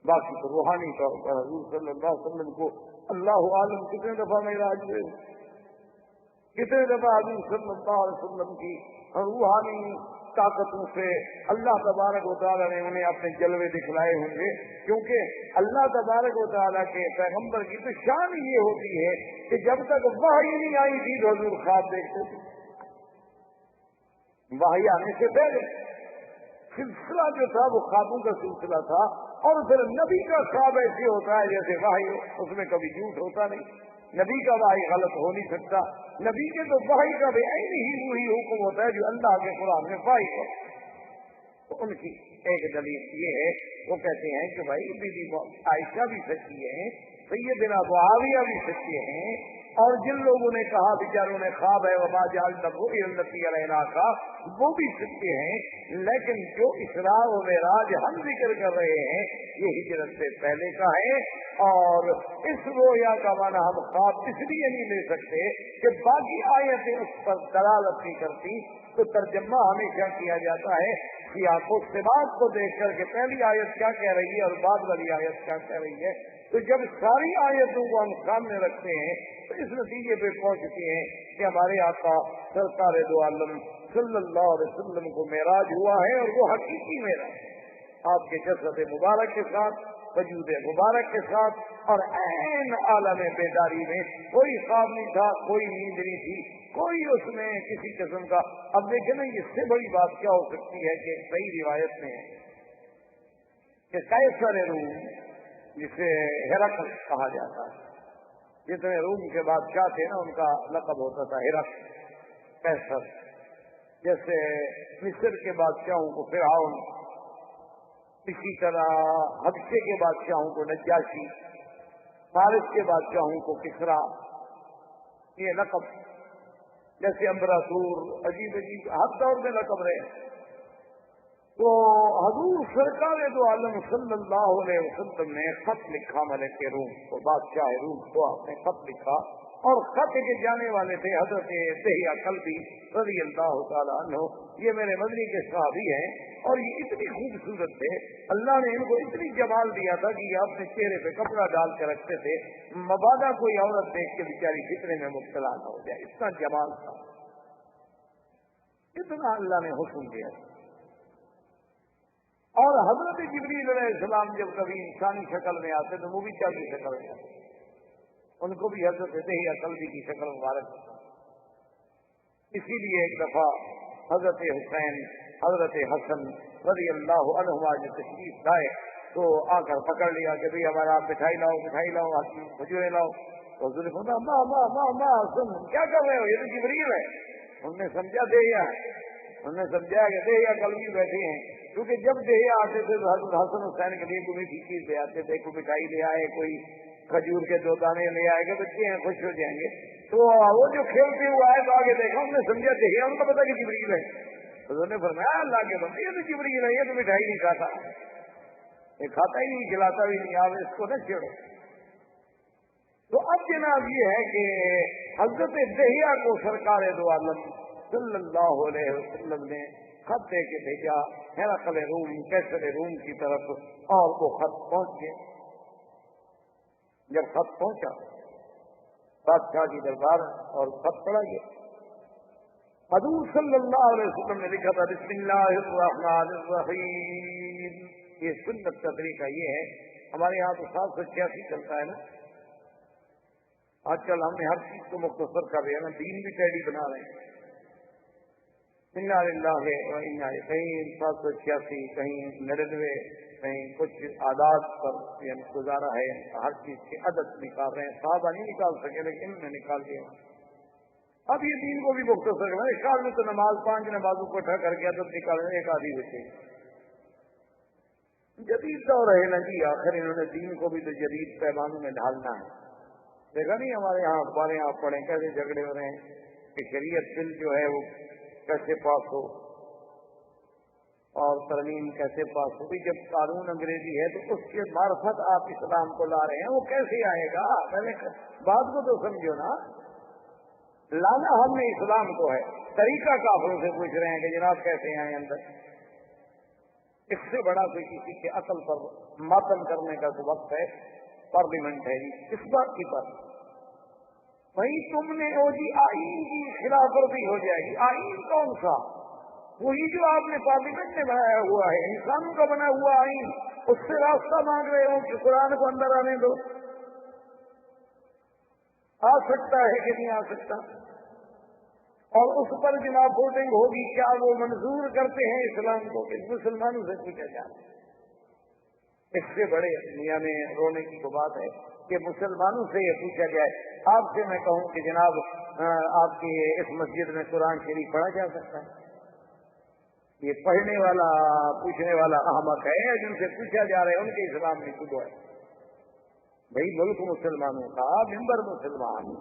باقی تو روحانی طور پر حضور صلی اللہ علیہ وسلم کو اللہ عالم کتنے دفعہ معراج ہوئے، کتنے دفعہ حضور صلی اللہ علیہ وسلم کی روحانی طاقتوں سے اللہ تبارک و تعالیٰ نے انہیں اپنے جلوے دکھلائے ہوں گے. کیونکہ اللہ تبارک و تعالیٰ کے پیغمبر کی تو شان یہ ہوتی ہے کہ جب تک وحی نہیں آئی تھی تو حضور خواب دیکھتے تھے. وحی آنے سے پہلے سلسلہ جو تھا وہ خوابوں کا سلسلہ تھا، اور پھر نبی کا خواب ایسے ہوتا ہے جیسے وحی، اس میں کبھی جھوٹ ہوتا نہیں. نبی کا وحی غلط ہو نہیں سکتا. نبی کے تو وحی کا بے عین ہی وہی حکم ہوتا ہے جو اللہ کے قرآن میں وحی ہے. تو ان کی ایک دلیل یہ ہے، وہ کہتے ہیں کہ بھائی بی بی عائشہ بھی سچی ہے، سیدنا معاویہ بھی سچے ہیں، اور جن لوگوں نے کہا بیچاروں نے خواب ہے وما جعلنا الرؤيا التي اريناك، وہ بھی سچے ہیں. لیکن جو اسراء و معراج ہم ذکر کر رہے ہیں یہ ہجرت سے پہلے کا ہے، اور اس رویا کا معنی ہم خواب اس لیے نہیں لے سکتے کہ باقی آیتیں اس پر دلالت نہیں کرتی. تو ترجمہ ہمیشہ کیا جاتا ہے سیاق و سباق کو دیکھ کر کہ پہلی آیت کیا کہہ رہی ہے اور بعد والی آیت کیا کہہ رہی ہے. تو جب ساری آیتوں کو ہم سامنے رکھتے ہیں تو اس نتیجے پہ پہنچتے ہیں کہ ہمارے آقا سرکار دو عالم صلی اللہ علیہ وسلم کو معراج ہوا ہے، اور وہ حقیقی معراج آپ کے جسد مبارک کے ساتھ وجود مبارک کے ساتھ اور عین عالم بیداری میں کوئی خواب نہیں تھا، کوئی نیند نہیں تھی، کوئی اس میں کسی قسم کا. اب دیکھیں نا اس سے بڑی بات کیا ہو سکتی ہے کہ صحیح روایت میں کہ قیصر روم جسے ہرقل کہا جاتا ہے، جتنے روم کے بادشاہ تھے نا ان کا لقب ہوتا تھا ہرقل، قیصر. جیسے مصر کے بادشاہوں کو فرعون، اسی طرح حبشے کے بادشاہوں کو نجاشی، فارس کے بادشاہوں کو کسرا، یہ لقب جیسے امبراطور، عجیب عجیب ہر دور میں لقب رہے. تو حضور سرکار دو عالم صلی اللہ علیہ وسلم نے خط لکھا ملک روم کو، بادشاہ روم کو آپ نے خط لکھا، اور خط کے جانے والے تھے حضرت دہیہ کلبی رضی اللہ تعالیٰ عنہ. یہ میرے مدنی کے صحابی ہیں اور یہ اتنی خوبصورت تھے، اللہ نے ان کو اتنی جمال دیا تھا کہ یہ اپنے چہرے پہ کپڑا ڈال کے رکھتے تھے، مبادا کوئی عورت دیکھ کے بیچاری فتنے میں مبتلا نہ ہو جائے، اتنا جمال تھا، اتنا اللہ نے حسن دیا. اور حضرت جبریل علیہ السلام جب کبھی انسانی شکل میں آتے تو وہ بھی چاہیے شکل میں آتے، ان کو بھی حضرت دہیہ کلبی کی شکل مبارک. اسی لیے ایک دفعہ حضرت حسین، حضرت حسن رضی اللہ عنہما جب تشریف لائے تو آ کر پکڑ لیا کہ بھائی ہمارا آپ مٹھائی لاؤ، مٹھائی لاؤ، کھجورے لاؤ. تو حضور نے کہا ماں ماں ماں ماں حسن کیا کر رہے ہو، یہ تو جبریل ہے. انہوں نے سمجھا دہیہ ہے، انہوں نے سمجھا کہ دہیہ کلبی بیٹھے ہیں، کیونکہ جب دہیہ آتے تھے تو حضرت حسن حسین کے لیے کوئی میٹھی چیز لے آتے تھے، کوئی مٹھائی لے آئے، کوئی کھجور کے 2 دانے لے آئے گا، بچے ہیں خوش ہو جائیں گے. تو وہ جو کھیلتے ہوئے آئے تو آگے دیکھا، انہوں نے سمجھا دہیہ، ان کو پتا کہ جبریل ہے. حضور نے فرمایا اللہ کے بندے یہ تو جبریل ہے، یہ تو مٹھائی نہیں کھاتا، یہ کھاتا ہی نہیں، کھلاتا بھی نہیں، آپ اس کو نہ چھیڑو. تو اب جناب یہ ہے کہ حضرت دہیہ کو سرکار دو عالم صلی اللہ علیہ وسلم نے خط دے کے بھیجا ہرقل روم، قیصر روم کی طرف، اور وہ خط پہنچ گئے. جب خط پہنچا بادشاہ کی دربار اور خط پڑھا گیا، حضور صلی اللہ علیہ وسلم نے لکھا تھا بسم اللہ الرحمن الرحیم. یہ سنت کا طریقہ یہ ہے، ہمارے یہاں تو 786 چلتا ہے نا، آج کل ہم نے ہر چیز کو مختصر کر رہے ہیں نا، دین بھی ٹیڑھی بنا رہے ہیں. انا للہ و انا الیہ، کہیں 786، کہیں 99، کہیں کچھ عادات پر یعنی گزارا ہے، ہر چیز کے عدد نکال رہے ہیں. صحابہ نہیں نکال سکے لیکن انہوں نے نکال دیا. اب یہ دین کو بھی مختصر کرنا، ایک آدمی تو نماز 5 نمازوں کو اٹھا کر کے عدد نکالنے، ایک آدھی بچے. جدید دور ہے نا جی، آخر انہوں نے دین کو بھی تو جدید پیمانوں میں ڈھالنا ہے. دیکھا نہیں ہمارے یہاں اخباریں آپ پڑھیں کیسے جھگڑے ہو رہے ہیں کہ شریعت بل جو ہے وہ کیسے پاس ہو اور ترمیم کیسے پاس ہو. جب قانون انگریزی ہے تو اس کے معرفت آپ اسلام کو لا رہے ہیں، وہ کیسے آئے گا؟ پہلے بات کو تو سمجھو نا، لانا ہم نے اسلام کو ہے، طریقہ کافروں سے پوچھ رہے ہیں کہ جناب کیسے آئے اندر. اس سے بڑا کوئی کسی کے عقل پر ماتم کرنے کا تو وقت ہے، پارلیمنٹ ہے جی اس بات کی پر. وہی تم نے وہ جی آئین کی خلاف ورزی ہو جائے گی. آئین کون سا؟ وہی جو آپ نے پارلیمنٹ میں بنایا ہوا ہے، انسانوں کا بنا ہوا آئین، اس سے راستہ مانگ رہے ہو کہ قرآن کو اندر آنے دو. آ سکتا ہے کہ نہیں آ سکتا؟ اور اس پر جناب ووٹنگ ہوگی، کیا وہ منظور کرتے ہیں اسلام کو کہ مسلمانوں سے پوچھا جائے؟ اس سے بڑے دنیا میں رونے کی تو بات ہے کہ مسلمانوں سے یہ پوچھا جائے. آپ سے میں کہوں کہ جناب آپ کی اس مسجد میں قرآن شریف پڑھا جا سکتا ہے؟ یہ پڑھنے والا پوچھنے والا احمق ہے، جن سے پوچھا جا رہا ہے ان کے اسلام میں شبہ ہے. بھائی ملک مسلمانوں کا، ممبر مسلمان،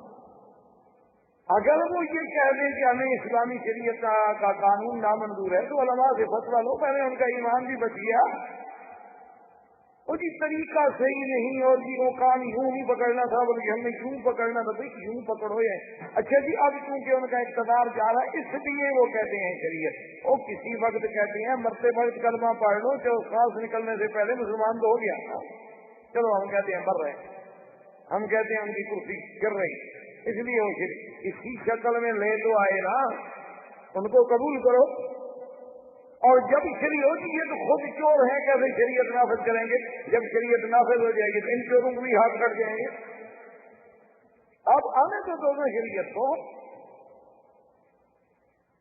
اگر وہ یہ کہہ دیں کہ ہمیں اسلامی شریعت کا قانون نامنظور ہے تو علماء سے فتویٰ لو، پہلے ان کا ایمان بھی بچ گیا. وہ جی طریقہ صحیح نہیں، اور جی وہ کام یوں نہیں پکڑنا تھا بلکہ ہم نے یوں پکڑنا تھا. بھائی یوں پکڑو یہ اچھا جی. اب چونکہ ان کا اقتدار جا رہا ہے اس لیے وہ کہتے ہیں شریعت. وہ کسی وقت کہتے ہیں مرتے وقت کلمہ پڑھ لو، جو سانس نکلنے سے پہلے مسلمان تو ہو گیا. چلو ہم کہتے ہیں مر رہے ہیں، ہم کہتے ہیں ان کی کرسی گر رہی، اس لیے وہ اسی شکل میں لے تو آئے نا، ان کو قبول کرو. اور جب شریعت یہ تو خود چور ہیں، کیسے شریعت نافذ کریں گے؟ جب شریعت نافذ ہو جائے گی تو ان چوروں کو بھی ہاتھ کٹ جائیں گے. اب آنے تو دونوں شریعت کو،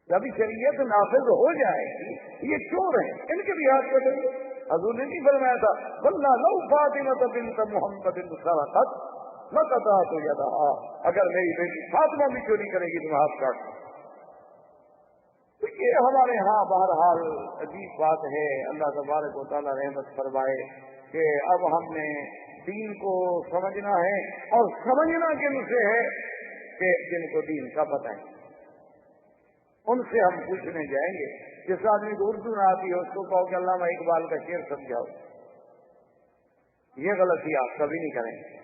جب شریعت نافذ ہو جائے گی، یہ چور ہیں، ان کے بھی ہاتھ کٹیں گے. حضور نے نہیں فرمایا تھا واللہ لو فاطمہ بنت محمد سرقت لقطعت یدہا، اگر میری بیٹی فاطمہ بھی چوری کرے گی تو ہاتھ کاٹ. یہ ہمارے ہاں بہرحال عجیب بات ہے. اللہ تبارک و تعالیٰ رحمت فرمائے کہ اب ہم نے دین کو سمجھنا ہے، اور سمجھنا کن سے ہے کہ جن کو دین کا پتہ ہے ان سے ہم پوچھنے جائیں گے. جس آدمی کو اردو نہ آتی ہے اس کو کہو کہ علامہ اقبال کا شعر سمجھاؤ، یہ غلطی آپ کبھی نہیں کریں گے.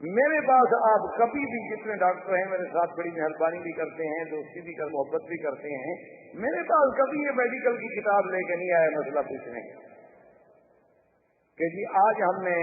میرے پاس آپ کبھی بھی، جتنے ڈاکٹر ہیں میرے ساتھ بڑی مہربانی بھی کرتے ہیں، دوستی بھی کر محبت بھی کرتے ہیں، میرے پاس کبھی یہ میڈیکل کی کتاب لے کے نہیں آیا مسئلہ پوچھنے کہ جی آج ہم نے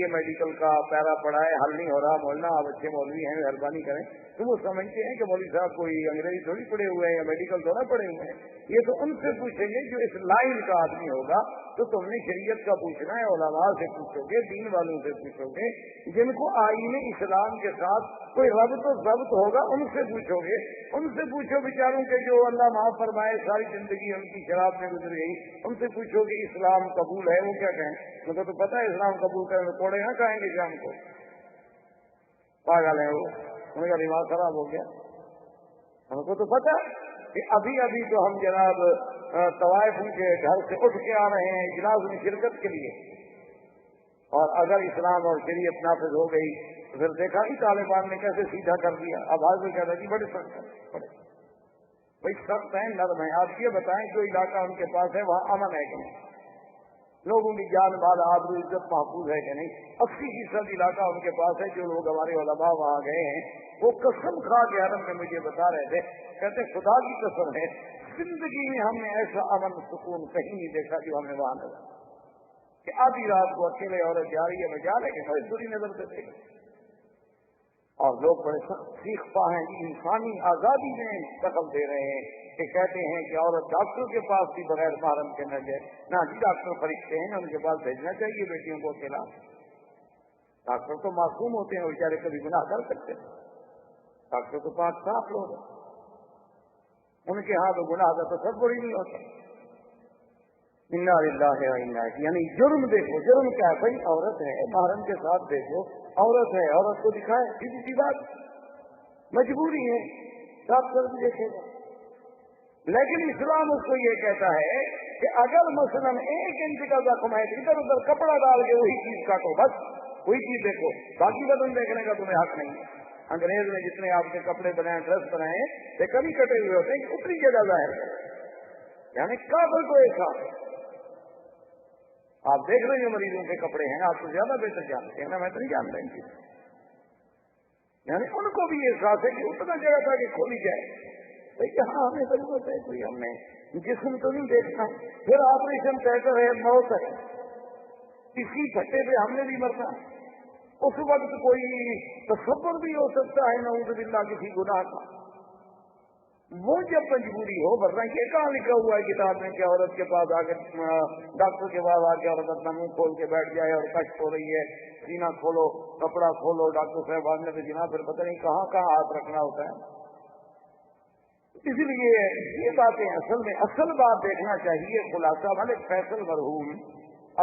یہ میڈیکل کا پیرا پڑھا ہے، حل نہیں ہو رہا، مولانا آپ اچھے مولوی ہیں مہربانی کریں. تو وہ سمجھتے ہیں کہ مولوی صاحب کوئی انگریزی تھوڑی پڑھے ہوئے ہیں یا میڈیکل تھوڑا پڑھے ہوئے ہیں. یہ تو ان سے پوچھیں گے جو اس لائن کا آدمی ہوگا. تو تم نے شریعت کا پوچھنا ہے، علماء سے پوچھو گے، دین والوں سے پوچھو گے، جن کو آئین اسلام کے ساتھ کوئی ربط و ضبط ہوگا ان سے پوچھو گے. ان سے پوچھو بیچاروں کے جو اللہ معاف فرمائے ساری زندگی ان کی شراب میں گزر گئی، ان سے پوچھو کہ اسلام قبول ہے، وہ کیا کہیں؟ مجھے تو پتا ہے اسلام قبول کریں تو کوڑے نہ کھائیں گے شام کو. پاگل ہیں وہ، ان کا دماغ خراب ہو گیا. ہم کو تو پتا کہ ابھی ابھی تو ہم جناب طوائف کے گھر سے اٹھ کے آ رہے ہیں اجلاس میں شرکت کے لیے، اور اگر اسلام اور شریعت نافذ ہو گئی تو پھر دیکھا کہ طالبان نے کیسے سیدھا کر دیا. اب آج بھی کہہ رہے جی بڑے سخت ہیں، بڑے بھائی سخت ہیں، نرم ہیں. آپ یہ بتائیں جو علاقہ ان کے پاس ہے وہاں امن ہے کہ نہیں؟ لوگوں کی جان مال آبرو عزت محفوظ ہے کہ نہیں؟ 80% علاقہ ان کے پاس ہے. جو لوگ ہمارے علماء وہاں گئے ہیں وہ قسم کھا کے حرم میں مجھے بتا رہے تھے، کہتے خدا کی قسم ہے زندگی میں ہم نے ایسا امن سکون کہیں نہیں دیکھا جو ہمیں وہاں نظر کہ آدھی رات کو اکیلے عورت جا رہی ہے، میں جا رہے کہ بڑی بری نظر سے دیکھ، اور لوگ بڑے سخت سیکھ پا ہیں، انسانی آزادی میں دخل دے رہے ہیں کہ کہتے ہیں کہ عورت ڈاکٹر کے پاس بھی بغیر محرم کے نہ جائے. نہ جی ڈاکٹر فرشتے ہیں، ان کے پاس بھیجنا چاہیے بیٹیوں کو اکیلا. ڈاکٹر تو معصوم ہوتے ہیں، بیچارے کبھی گناہ کر سکتے ہیں. ڈاکٹر تو پاک صاف لوگ ہیں، ان کے ہاں تو گناہ کا تو سب بڑی نہیں ہوتا. انا للہ و انا الیہ، یعنی جرم دیکھو، جرم کیا ہے بھائی؟ عورت ہے، محرم کے ساتھ دیکھو، عورت ہے، عورت کو دکھائے، سیدھی سی بات، مجبوری ہے، ڈاکٹر بھی دیکھے گا. لیکن اسلام اس کو یہ کہتا ہے کہ اگر مثلاً 1 انچ کا زخم ہے ادھر ادھر کپڑا ڈال کے وہی چیز کاٹو، بس وہی چیز دیکھو، باقی بدن دیکھنے کا تمہیں حق نہیں. انگریز نے جتنے آپ کے کپڑے بنائے، ڈریس بنائے، یہ کبھی کٹے ہوئے ہوتے ہیں کہ اتنی جگہ ظاہر ہے، یعنی کابل کو ایسا. آپ دیکھ رہے ہیں مریضوں کے کپڑے ہیں، آپ کو زیادہ بہتر جانتے ہیں نا، میں تو نہیں جانتا ان چیز. یعنی ان کو بھی احساس ہے کہ اتنا جگہ تھا کہ کھولی جائے بھائی کہ ہاں ہمیں ضرورت ہے، کوئی ہم نے جسم تو نہیں دیکھنا. پھر آپریشن تیٹر ہے، موت ہے، کسی پھٹے پہ ہم نے بھی مرنا. اس وقت کوئی تصور بھی ہو سکتا ہے نعوذ باللہ کسی گناہ کا. وہ جب مجبوری ہو، ورنہ یہ کہاں لکھا ہوا ہے کتاب میں کہ عورت کے پاس آ کے ڈاکٹر کے پاس آ کے عورت اپنا منہ کھول کے بیٹھ جائے اور کشف ہو رہی ہے، سینہ کھولو، کپڑا کھولو، ڈاکٹر صاحب آنے پہ جناب پھر پتہ نہیں کہاں کہاں ہاتھ رکھنا ہوتا ہے. اس لیے یہ باتیں اصل بات دیکھنا چاہیے. خلاصہ ملک فیصل مرحوم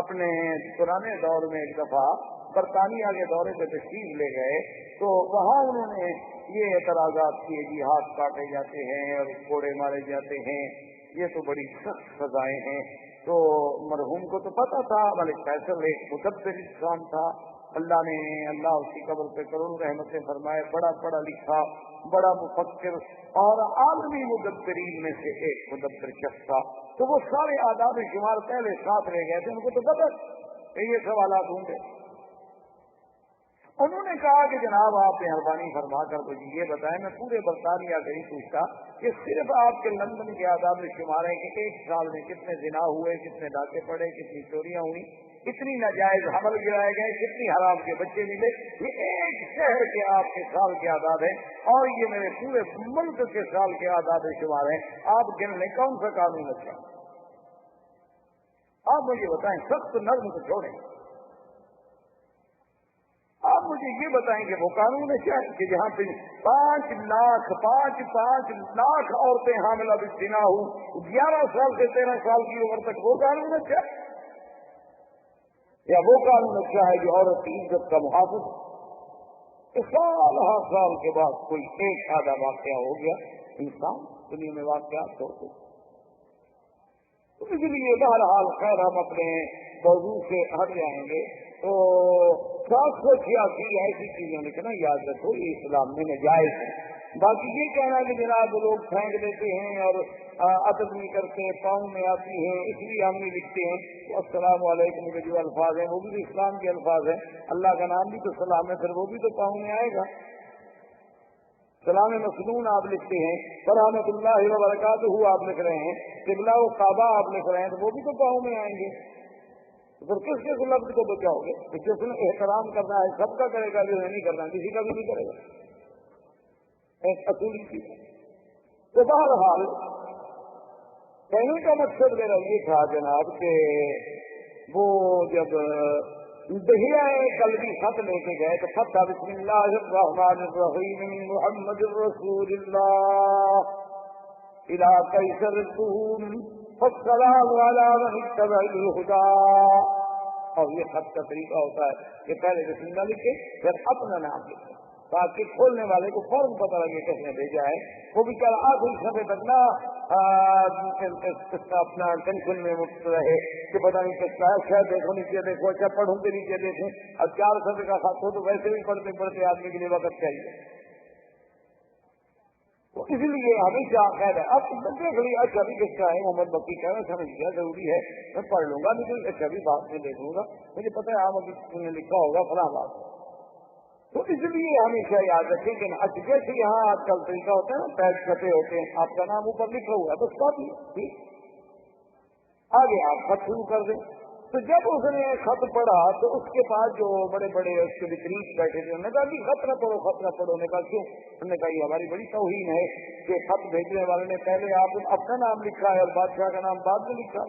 اپنے پرانے دور میں ایک دفعہ برطانیہ کے دورے پہ تشریف لے گئے تو وہاں انہوں نے یہ اعتراضات کیے کہ ہاتھ کاٹے جاتے ہیں اور کوڑے مارے جاتے ہیں، یہ تو بڑی سخت سزائیں ہیں. تو مرحوم کو تو پتا تھا، ملک فیصل ایک مدبر انسان تھا، اللہ اس کی قبر پہ کروڑ رحمتیں فرمائے، بڑا پڑھا لکھا، بڑا مفکر اور عالمی مدبرین میں سے ایک مدبر شخص تھا. تو وہ سارے آداب شمار پہلے ساتھ رہ گئے تھے، ان کو تو پتا کہ یہ سوالات ہوں گے. انہوں نے کہا کہ جناب آپ مہربانی فرما کر مجھے یہ بتائیں، میں پورے برطانیہ کا نہیں پوچھتا کہ صرف آپ کے لندن کے آداب شمار ہیں کہ 1 سال میں کتنے زنا ہوئے، کتنے ڈاکے پڑے، کتنی چوریاں ہوئی، کتنی ناجائز حمل گرائے گئے، کتنی حرام کے بچے ملے. یہ ایک شہر کے آپ کے سال کے آداب ہیں اور یہ میرے پورے ملک کے سال کے آداب شمار ہیں. آپ گن لیں کون سا قانون اچھا. آپ مجھے بتائیں سخت نرم کو چھوڑیں، آپ مجھے یہ بتائیں کہ وہ قانون ہے کیا کہ جہاں پہ 5 لاکھ عورتیں حاملہ بالزنا ہوں 11 سال سے 13 سال کی عمر تک، وہ قانون اچھا ہے؟ یا وہ قانون اچھا ہے جو عورت کی عزت کا محافظ؟ سال ہر سال کے بعد کوئی ایک آدھا واقعہ ہو گیا، انسان دنیا میں واقعات ہوتے، اس لیے بہرحال خیر ہم اپنے موضوع سے ہٹ جائیں گے۔ تو 786 ایسی چیزیں لکھنا یاد رکھو، یہ اسلام میں ناجائز ہے۔ باقی یہ کہنا کہ جناب لوگ پھینک دیتے ہیں اور ادب نہیں کرتے، پاؤں میں آتی ہیں اس لیے ہم نہیں لکھتے ہیں، تو السلام علیکم کے جو الفاظ ہیں وہ بھی تو اسلام کے الفاظ ہیں، اللہ کا نام بھی تو سلام ہے، پھر وہ بھی تو پاؤں میں آئے گا۔ سلام مسنون آپ لکھتے ہیں، برحمۃ اللہ وبرکاتہ آپ لکھ رہے ہیں، قبلہ و کعبہ آپ لکھ رہے ہیں، تو وہ بھی تو پاؤں میں آئیں گے۔ پھر کس لفظ کو بچاؤ گے؟ جس نے احترام کرنا ہے سب کا کرے گا، جو نہیں کرنا کسی کا بھی نہیں کرے گا، ایک اصولی چیز۔ تو بہرحال کہنے کا مقصد میرا یہ تھا جناب کہ وہ جب دہیا قلبی خط لے کے گئے تو خط تھا بسم اللہ الرحمن الرحیم محمد رسول اللہ الی قیصر الروم والسلام علی من اتبع الہدی۔ اور یہ خط کا طریقہ ہوتا ہے کہ پہلے بسم اللہ لکھے پھر اپنا نام لکھے تاکہ کھولنے والے کو فوراً پتہ لگے کس نے بھیجا ہے، وہ بیچارہ آخری صفحے تک نہ اپنا ٹینشن میں مبتلا رہے کہ پتہ نہیں کس کا ہے، شاید دیکھو نیچے دیکھو، اچھا پڑھوں کے نیچے دیکھیں، اب 4 صفحے کا خط ہو تو ویسے بھی پڑھتے پڑھتے آدمی کے لیے وقت چاہیے، تو اس لیے ہمیشہ خیر ہے۔ اب دیکھ لیے اچھا بھی کس کا ہے، محمد بکی کا ہے، سمجھ گیا ضروری ہے میں پڑھ لوں گا، لیکن اچھا بھی بات میں دیکھ لوں گا، مجھے پتہ ہے آپ ابھی نے لکھا ہوگا فلاں بات، تو اس لیے ہمیشہ یاد رکھیں کہ جیسے یہاں آج کل طریقہ ہوتا ہے نا، پیج چھپے ہوتے ہیں، آپ کا نام اوپر لکھا ہوا ہے تو سب ٹھیک آگے آپ خط شروع کر دیں۔ تو جب اس نے خط پڑھا تو اس کے بعد جو بڑے بڑے اس کے وپریت بیٹھے تھے انہوں نے کہا کہ خط نہ پڑھو خط نہ پڑھو، نے کہا کیوں؟ انہوں نے کہا یہ ہماری بڑی توہین ہے کہ خط بھیجنے والے نے پہلے آپ اپنا نام لکھا ہے اور بادشاہ کا نام بعد میں لکھا،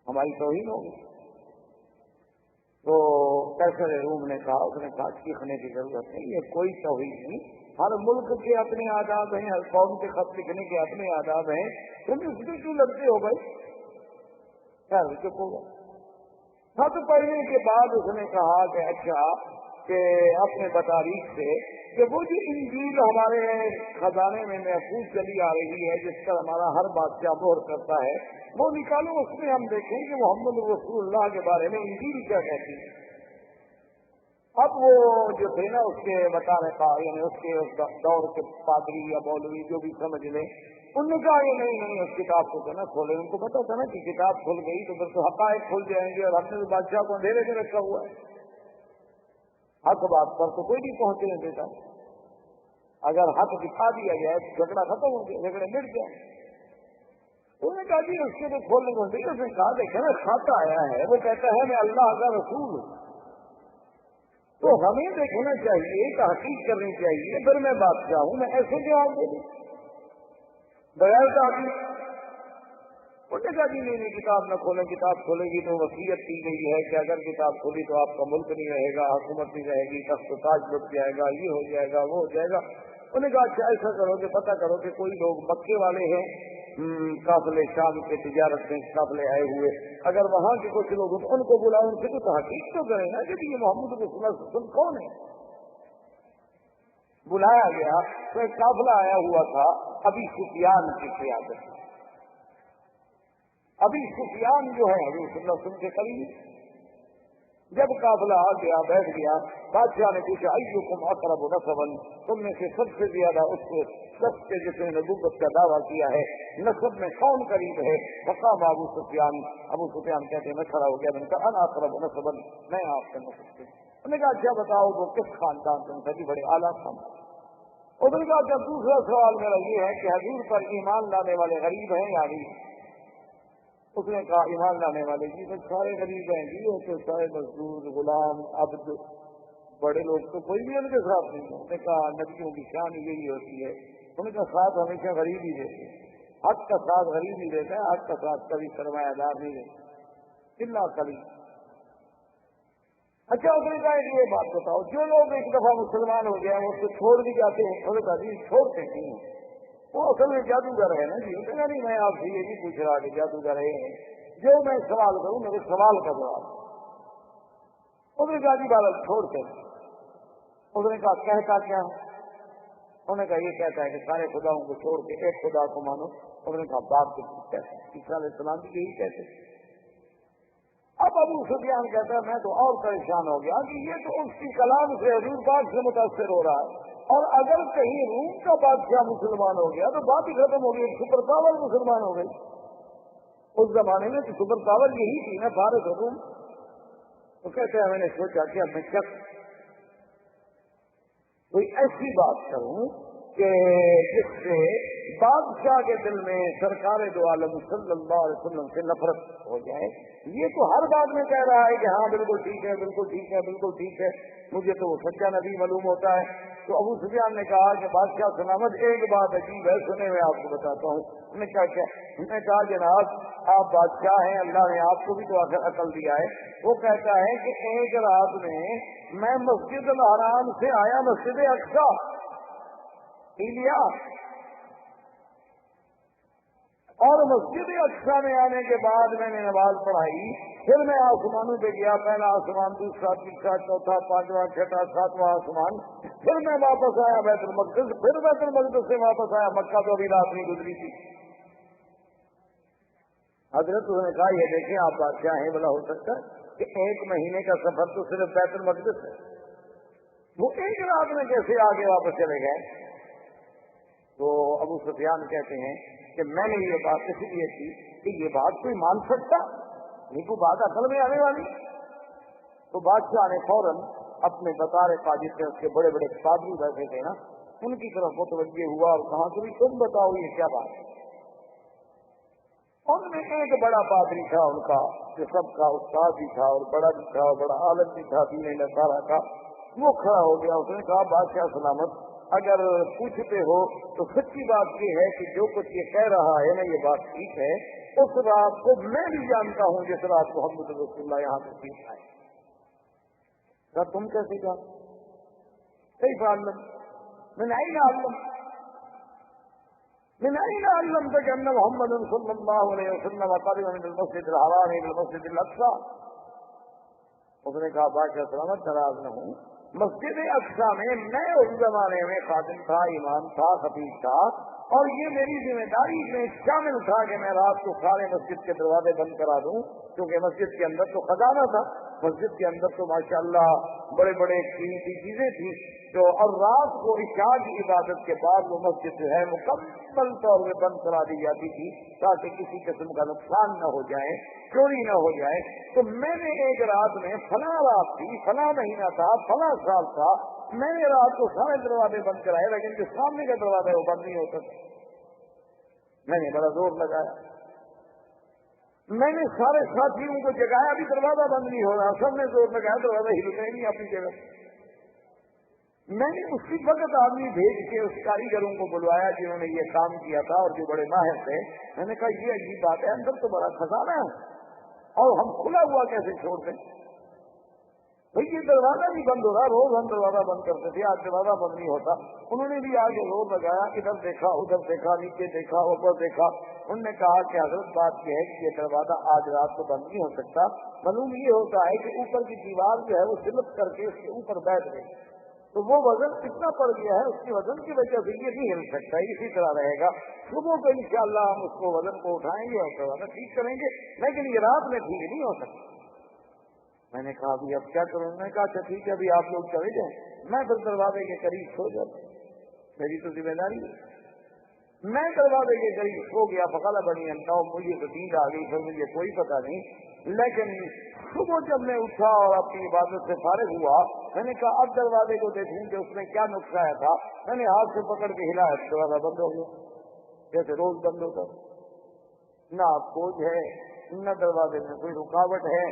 ہماری توہین ہوگی۔ تو قیصر روم نے کہا، اس نے کہا سیکھنے کی ضرورت نہیں، یہ کوئی توہین نہیں، ہر ملک کے اپنے آداب ہیں، ہر قوم کے خط لکھنے کے اپنے آداب ہیں، تم اس میں کیوں لگتے ہو بھائی؟ خیر چپ ہو گئے۔ خط پڑھنے کے بعد اس نے کہا کہ اچھا کہ اپنے بطاریق سے کہ وہ جو انجیل ہمارے خزانے میں محفوظ چلی آ رہی ہے جس پر ہمارا ہر بادشاہ مہر کرتا ہے وہ نکالو، اس میں ہم دیکھیں کہ محمد رسول اللہ کے بارے میں انجیل کیا کہتی ہے۔ اب وہ جو تھے نا اس کے بتانے کا یعنی اس کے دور کے پادری یا مولوی جو بھی سمجھ لیں، ان نے کہا یہ نہیں اس کتاب کو تو نہ کھولے، ان کو پتا تھا نا کہ کتاب کھل گئی تو پھر تو حقائق کھل جائیں گے اور ہم نے بادشاہ کو اندھیرے میں رکھا ہوا ہے، حق بات پر تو کوئی نہیں پہنچنے دیتا، اگر حق دکھا دیا جائے تو جھگڑا ختم ہو جائے، جھگڑے مٹ جائیں۔ انہوں نے کہا جی اس کے تو کھولنے کو نہیں، اس نے کہا دیکھیں نا خط آیا ہے وہ کہتا ہے میں اللہ کا رسول ہوں، تو ہمیں دیکھنا چاہیے تحقیق کرنی چاہیے، پھر میں بادشاہ ہوں میں ایسے جواب دے دوں بغیر تحقیق؟ انہوں نے کہا جی نہیں کتاب نہ کھولیں، کتاب کھولے گی تو وصیت کی گئی ہے کہ اگر کتاب کھولی تو آپ کا ملک نہیں رہے گا، حکومت نہیں رہے گی، تخت و تاج لٹ جائے گا، یہ ہو جائے گا وہ ہو جائے گا۔ انہوں نے کہا اچھا ایسا کرو کہ پتہ کرو کہ کوئی لوگ مکے والے ہیں قافلے شام کے تجارت میں قافلے آئے ہوئے، اگر وہاں کے کچھ لوگ ان کو بلاؤ، ان سے تو تحقیق تو کریں نا کہ یہ محمد رسول اللہ صلی اللہ علیہ وسلم کون ہے۔ بلایا گیا تو ایک قافلہ آیا ہوا تھا ابی سفیان کی قیادت میں، ابی سفیان جو ہے حضور صلی اللہ علیہ وسلم کے قریب، جب قافلہ آ گیا بیٹھ گیا بادشاہ نے پوچھا ایکم اقرب نسبا، تم میں سے سب سے زیادہ اس کو سب سے جس نے نبوت کا دعویٰ کیا ہے نسب میں کون قریب ہے؟ فقام ابو سفیان کہتے ہیں میں کھڑا ہو گیا، میں نے کہا انا اقرب نسبا، میں آپ کا نسب سے۔ انہوں نے کہا اچھا بتاؤ وہ کس خاندان سے؟ تھا جی بڑے اعلیٰ خاندان۔ انہوں نے کہا جب دوسرا سوال میرا یہ ہے کہ حضور پر ایمان لانے والے غریب ہیں یا نہیں؟ اس نے کہا ایمان لانے والے جی بس سارے غریب ہیں جی، تو سارے مزدور غلام عبد، بڑے لوگ تو کوئی بھی ان کے ساتھ نہیں۔ انہوں نے کہا نبیوں کی شان یہی ہوتی ہے، انہوں نے کہا ساتھ ہمیشہ غریب ہی رہتے، حق کا ساتھ غریب نہیں دیتا ہے، حق کا ساتھ کبھی سرمایہ دار نہیں دیتا اللہ کبھی۔ اچھا اس نے کہا کہ یہ بات بتاؤ، جو لوگ ایک دفعہ مسلمان ہو گیا وہ اس کو چھوڑ بھی جاتے ہیں، تھوڑے قدیم چھوڑتے نہیں ہیں، وہ اصل میں جادوگر ہے نا جی۔ کہا نہیں میں آپ سے یہ نہیں پوچھ رہا کہ جادوگر ہے، جو میں سوال کروں میرے سوال کا جواب۔ اس نے کہا جی بات چھوڑتے ہیں۔ اس نے کہا کہتا کیا ہے؟ انہوں نے کہا یہ کہتا ہے کہ سارے خداؤں کو چھوڑ کے ایک خدا کو مانو۔ انہوں نے کہا باپ کے کہتے ہیں، عیسیٰ علیہ السلام بھی یہی کہتے ہیں۔ اب ابو سفیان کہتا ہے میں تو اور پریشان ہو گیا کہ یہ تو اس کی کلام سے حضور پاک سے متاثر ہو رہا ہے، اور اگر کہیں روم کا بادشاہ مسلمان ہو گیا تو بات ہی ختم ہو گئی، سپر پاور مسلمان ہو گئی۔ اس زمانے میں تو سپر پاور یہی تھی نا، فارس اور روم۔ تو کہتے ہیں میں نے سوچا کہ اب میں کوئی ایسی بات کروں کہ جس سے بادشاہ کے دل میں سرکار دو عالم صلی اللہ علیہ وسلم سے نفرت ہو جائے۔ یہ تو ہر بات میں کہہ رہا ہے کہ ہاں بالکل ٹھیک ہے، بالکل ٹھیک ہے، بالکل ٹھیک ہے، مجھے تو وہ سچا نبی معلوم ہوتا ہے۔ تو ابو سفیان نے کہا کہ بادشاہ سلامت ایک بات عجیب ہے، سنے میں آپ کو بتاتا ہوں۔ انہوں نے کہا جناب آپ بادشاہ ہیں، اللہ نے آپ کو بھی تو آخر عقل دیا ہے۔ وہ کہتا ہے کہ ایک رات میں مسجد الحرام سے آیا مسجد اقصی لیا، اور مسجد اقصی میں آنے کے بعد میں نے نماز پڑھائی، پھر میں آسمانوں پہ گیا، پہلا آسمان، دوسرا، تیسرا، چوتھا، پانچواں، چھٹا، ساتواں آسمان، پھر میں واپس آیا بیت المقدس، پھر بیت المقدس سے واپس آیا مکہ، تو ابھی رات نہیں گزری تھی۔ حضرت نے کہا یہ دیکھیں آپ بادشاہ ہیں، بلا ہو سکتا ہے کہ ایک مہینے کا سفر تو صرف بیت المقدس ہے، وہ ایک رات میں کیسے آگے واپس چلے گئے؟ تو ابو سفیان کہتے ہیں کہ میں نے یہ بات اس لیے کی کہ یہ بات کوئی مان سکتا نہیں، کوئی بات اصل میں آنے والی۔ تو بادشاہ نے فوراً اپنے بطار قاضی سے، اس کے بڑے بڑے قاضی بیٹھے تھے نا، ان کی طرف متوجہ ہوا اور کہا کہ تم بتاؤ یہ کیا بات ہے۔ ان میں ایک بڑا پادری تھا ان کا، جو سب کا استاد بھی تھا اور بڑا بھی تھا اور بڑا عالم بھی تھا دین نصارہ کا، وہ کھڑا ہو گیا۔ اس نے کہا بادشاہ سلامت اگر پوچھتے ہو تو سچی بات یہ ہے کہ جو کچھ یہ کہہ رہا ہے نا یہ بات ٹھیک ہے، اس رات کو میں بھی جانتا ہوں جس رات محمد رسول اللہ یہاں تشریف آئے۔ کہا تم کیسے جان؟ کیف علم؟ من أين علمتك أن محمد صلی اللہ علیہ وسلم قدم من المسجد الحرام إلى المسجد الأقصى؟ اس نے کہا بادشاہ سلامت ناراض نہ ہوں، مسجد اقصی میں اس زمانے میں خادم تھا، امام تھا، خطیب تھا، اور یہ میری ذمہ داری میں شامل تھا کہ میں رات کو سارے مسجد کے دروازے بند کرا دوں، کیونکہ مسجد کے اندر تو خزانہ تھا، مسجد کے اندر تو ماشاءاللہ بڑے بڑے قیمتی چیزیں تھیں جو، اور رات کو عشاء کی عبادت کے بعد وہ مسجد جو ہے مکمل طور پہ بند کرا دی جاتی تھی تاکہ کسی قسم کا نقصان نہ ہو جائے، چوری نہ ہو جائے۔ تو میں نے ایک رات میں فلاں رات تھی، فلاں مہینہ تھا، فلاں سال تھا، میں نے رات کو سارے دروازے بند کرائے، لیکن جو سامنے کا دروازہ وہ بند نہیں ہوتا۔ میں نے بڑا زور لگایا، میں نے سارے ساتھیوں کو جگایا، بھی دروازہ بند نہیں ہو رہا، سب نے زور لگایا، دروازہ ہلتا ہی نہیں اپنی جگہ۔ میں نے اسی وقت آدمی بھیج کے اس کاریگروں کو بلوایا جنہوں نے یہ کام کیا تھا اور جو بڑے ماہر تھے۔ میں نے کہا یہ عجیب بات ہے، اندر تو بڑا خزانہ ہے اور ہم کھلا ہوا کیسے چھوڑ دیں؟ بھائی یہ دروازہ نہیں بند ہو رہا، روز ہم دروازہ بند کرتے تھے، آج دروازہ بند نہیں ہوتا۔ انہوں نے بھی آگے زور لگایا، ادھر دیکھا، ادھر دیکھا، نیچے دیکھا، اوپر دیکھا۔ انہوں نے کہا کہ حضرت بات یہ ہے کہ یہ دروازہ آج رات کو بند نہیں ہو سکتا، معلوم یہ ہوتا ہے کہ اوپر کی دیوار جو ہے وہ سلپ کر کے اس کے اوپر بیٹھ گئی، تو وہ وزن اتنا پڑ گیا ہے، اس کی وزن کی وجہ سے یہ نہیں ہل سکتا، اسی طرح رہے گا۔ صبح کو انشاءاللہ ہم اس کو وزن کو اٹھائیں گے اور دروازہ ٹھیک کریں گے، لیکن یہ رات میں ٹھیک نہیں ہو سکتا۔ میں نے کہا ابھی اب کیا کروں؟ میں نے کہا اچھا ٹھیک ہے، ابھی آپ لوگ چلے جائیں، میں پھر دروازے کے قریب سو جاتا ہوں، میری تو ذمہ داری ہے۔ میں دروازے کے قریب سو گیا، فقال بنی انتا، مجھے تو نیند آ گئی، پھر مجھے کوئی پتہ نہیں، لیکن صبح جب میں اٹھا اور اپنی عبادت سے فارغ ہوا، میں نے کہا اب دروازے کو دیکھوں کہ اس میں کیا نقص آیا تھا۔ میں نے ہاتھ سے پکڑ کے ہلایا، دروازہ بند ہو گیا، جیسے روز بند ہوتا، نہ کوج ہے نہ دروازے میں کوئی رکاوٹ ہے،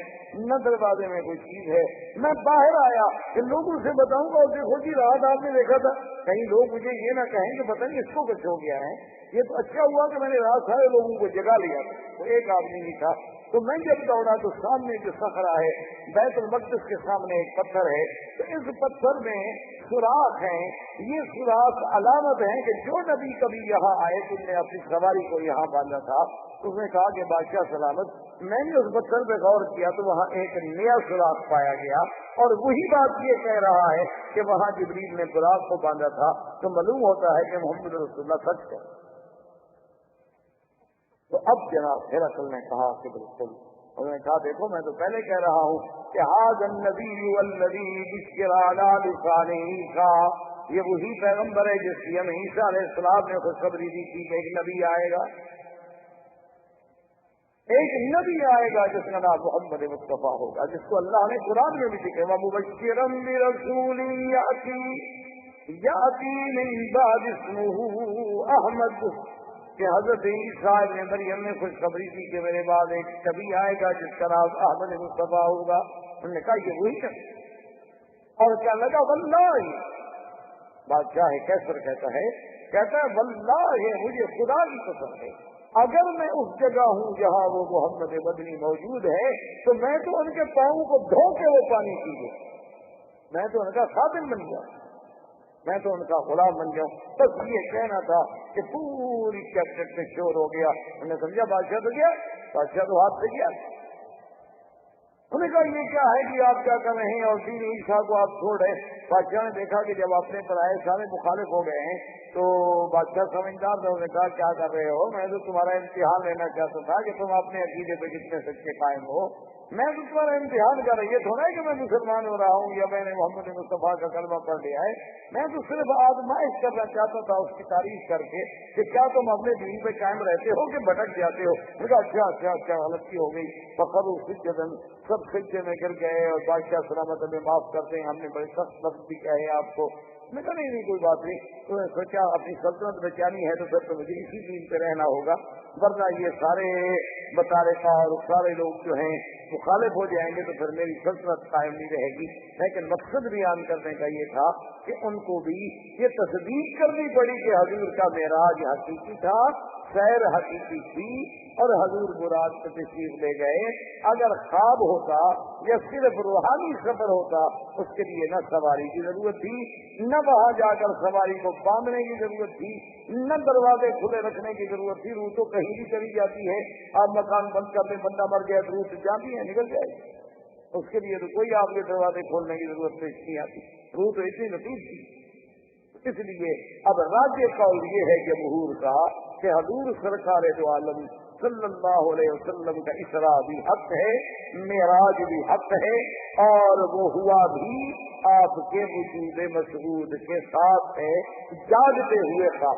نہ دروازے میں کوئی چیز ہے. میں باہر آیا کہ لوگوں سے بتاؤں گا، اور دیکھو جی رات آپ نے دیکھا تھا، کہیں لوگ مجھے یہ نہ کہیں کہ پتہ نہیں اس کو کچھ ہو گیا ہے. یہ تو اچھا ہوا کہ میں نے رات سارے لوگوں کو جگا لیا تھا، تو ایک آدمی نہیں تھا. تو میں جب دوڑا تو سامنے جو صخرہ ہے، بیت المقدس کے سامنے ایک پتھر ہے، تو اس پتھر میں سوراخ ہیں. یہ سوراخ علامت ہیں کہ جو نبی کبھی یہاں آئے تم نے اپنی سواری کو یہاں باندھا تھا. اس نے کہا کہ بادشاہ سلامت، میں نے اس پتھر پہ غور کیا تو وہاں ایک نیا سوراخ پایا گیا، اور وہی بات یہ کہہ رہا ہے کہ وہاں جبریل نے براق کو باندھا تھا. تو معلوم ہوتا ہے کہ محمد رسول اللہ سچ ہے. تو اب جناب ہرقل نے کہا کہ بالکل. انہوں نے کہا دیکھو میں تو پہلے کہہ رہا ہوں کہ ھذا النبی الذی بشر علی لسان عیسی، یہ وہی پیغمبر ہے جس کی ہمیں عیسیٰ علیہ السلام نے خوشخبری دی تھی کہ ایک نبی آئے گا، ایک نبی آئے گا جس کا نام محمد مصطفیٰ ہوگا، جس کو اللہ نے قرآن میں بھی لکھا وَمُبَشِّرًا بِرَسُولٍ یَأْتِی مِن بَعْدِ اسْمُهُ احمد، کہ حضرت عیسیٰ ابن مریم نے خوشخبری دی کہ میرے بعد ایک نبی آئے گا جس کا نام احمد مصطفیٰ ہوگا. انہوں نے کہا یہ وہی ہے. اور کیا لگا واللہ، بادشاہ کیسر کہتا ہے واللہ مجھے خدا کی قسم ہے اگر میں اس جگہ ہوں جہاں وہ محمد مدنی موجود ہے تو میں تو ان کے پاؤں کو دھو کے وہ پانی پی لوں، میں تو ان کا خادم بن جاؤں، میں تو ان کا غلام بن جاؤں. بس یہ کہنا تھا کہ پوری کیبنٹ میں شور ہو گیا. انہوں نے سمجھا بادشاہ تو گیا، بادشاہ تو ہاتھ سے گیا. انہوں نے کہا یہ کیا ہے کہ آپ کیا کر رہے ہیں اور دین عیسیٰ کو آپ چھوڑ رہے. بادشاہ نے دیکھا کہ جب اپنے پرائے سارے مخالف ہو گئے ہیں تو بادشاہ سمجھدار تھا. انہوں نے کہا کیا کر رہے ہو، میں تو تمہارا امتحان لینا چاہتا تھا کہ تم اپنے عقیدے پہ کتنے سچے قائم ہو. میں تو تمہارا امتحان کر رہا، یہ تھوڑا ہے کہ میں مسلمان ہو رہا ہوں یا میں نے محمد مصطفیٰ کا کلمہ پڑھ لیا ہے. میں تو صرف آزمائش کرنا چاہتا تھا اس کی تعریف کر کے کہ کیا تم اپنے دین پہ قائم رہتے ہو کہ بھٹک جاتے ہو. اچھا غلطی ہو گئی. فخروا سجدا، سب سجدے میں گر گئے. اور بادشاہ سلامت ہمیں معاف کرتے ہیں، ہم نے بڑے سخت لفظ بھی کہے آپ کو. میں کہا نہیں کوئی بات نہیں. تو نے سوچا اپنی سلطنت بچانی ہے تو پھر تو مجھے اسی دین پہ رہنا ہوگا، ورنہ یہ سارے بطارقہ اور سارے لوگ جو ہیں مخالف ہو جائیں گے تو پھر میری سلطنت قائم نہیں رہے گی. لیکن مقصد بیان کرنے کا یہ تھا کہ ان کو بھی یہ تصدیق کرنی پڑی کہ حضور کا معراج حقیقی تھا، سیر حقیقی تھی، اور حضور مراد سے تشریف لے گئے. اگر خواب ہوتا یا صرف روحانی سفر ہوتا اس کے لیے نہ سواری کی ضرورت تھی، نہ وہاں جا کر سواری کو باندھنے کی ضرورت تھی، نہ دروازے کھلے رکھنے کی ضرورت تھی. روح تو کہیں بھی چلی جاتی ہے. آپ مکان بند کرنے بندہ مر گیا تو روح تو جاتی ہے، نکل جائے گی. اس کے لیے تو کوئی آپ کے دروازے کھولنے کی ضرورت پیش نہیں آتی. روح تو اتنی لطیف تھی. اس لیے اب راجع قول یہ ہے جمہور کا کہ حضور سرکار دو عالم صلی اللہ علیہ وسلم کا اسراء بھی حق ہے، معراج بھی حق ہے، اور وہ ہوا بھی آپ کے وجود مسعود کے ساتھ ہے، جاگتے ہوئے خواب.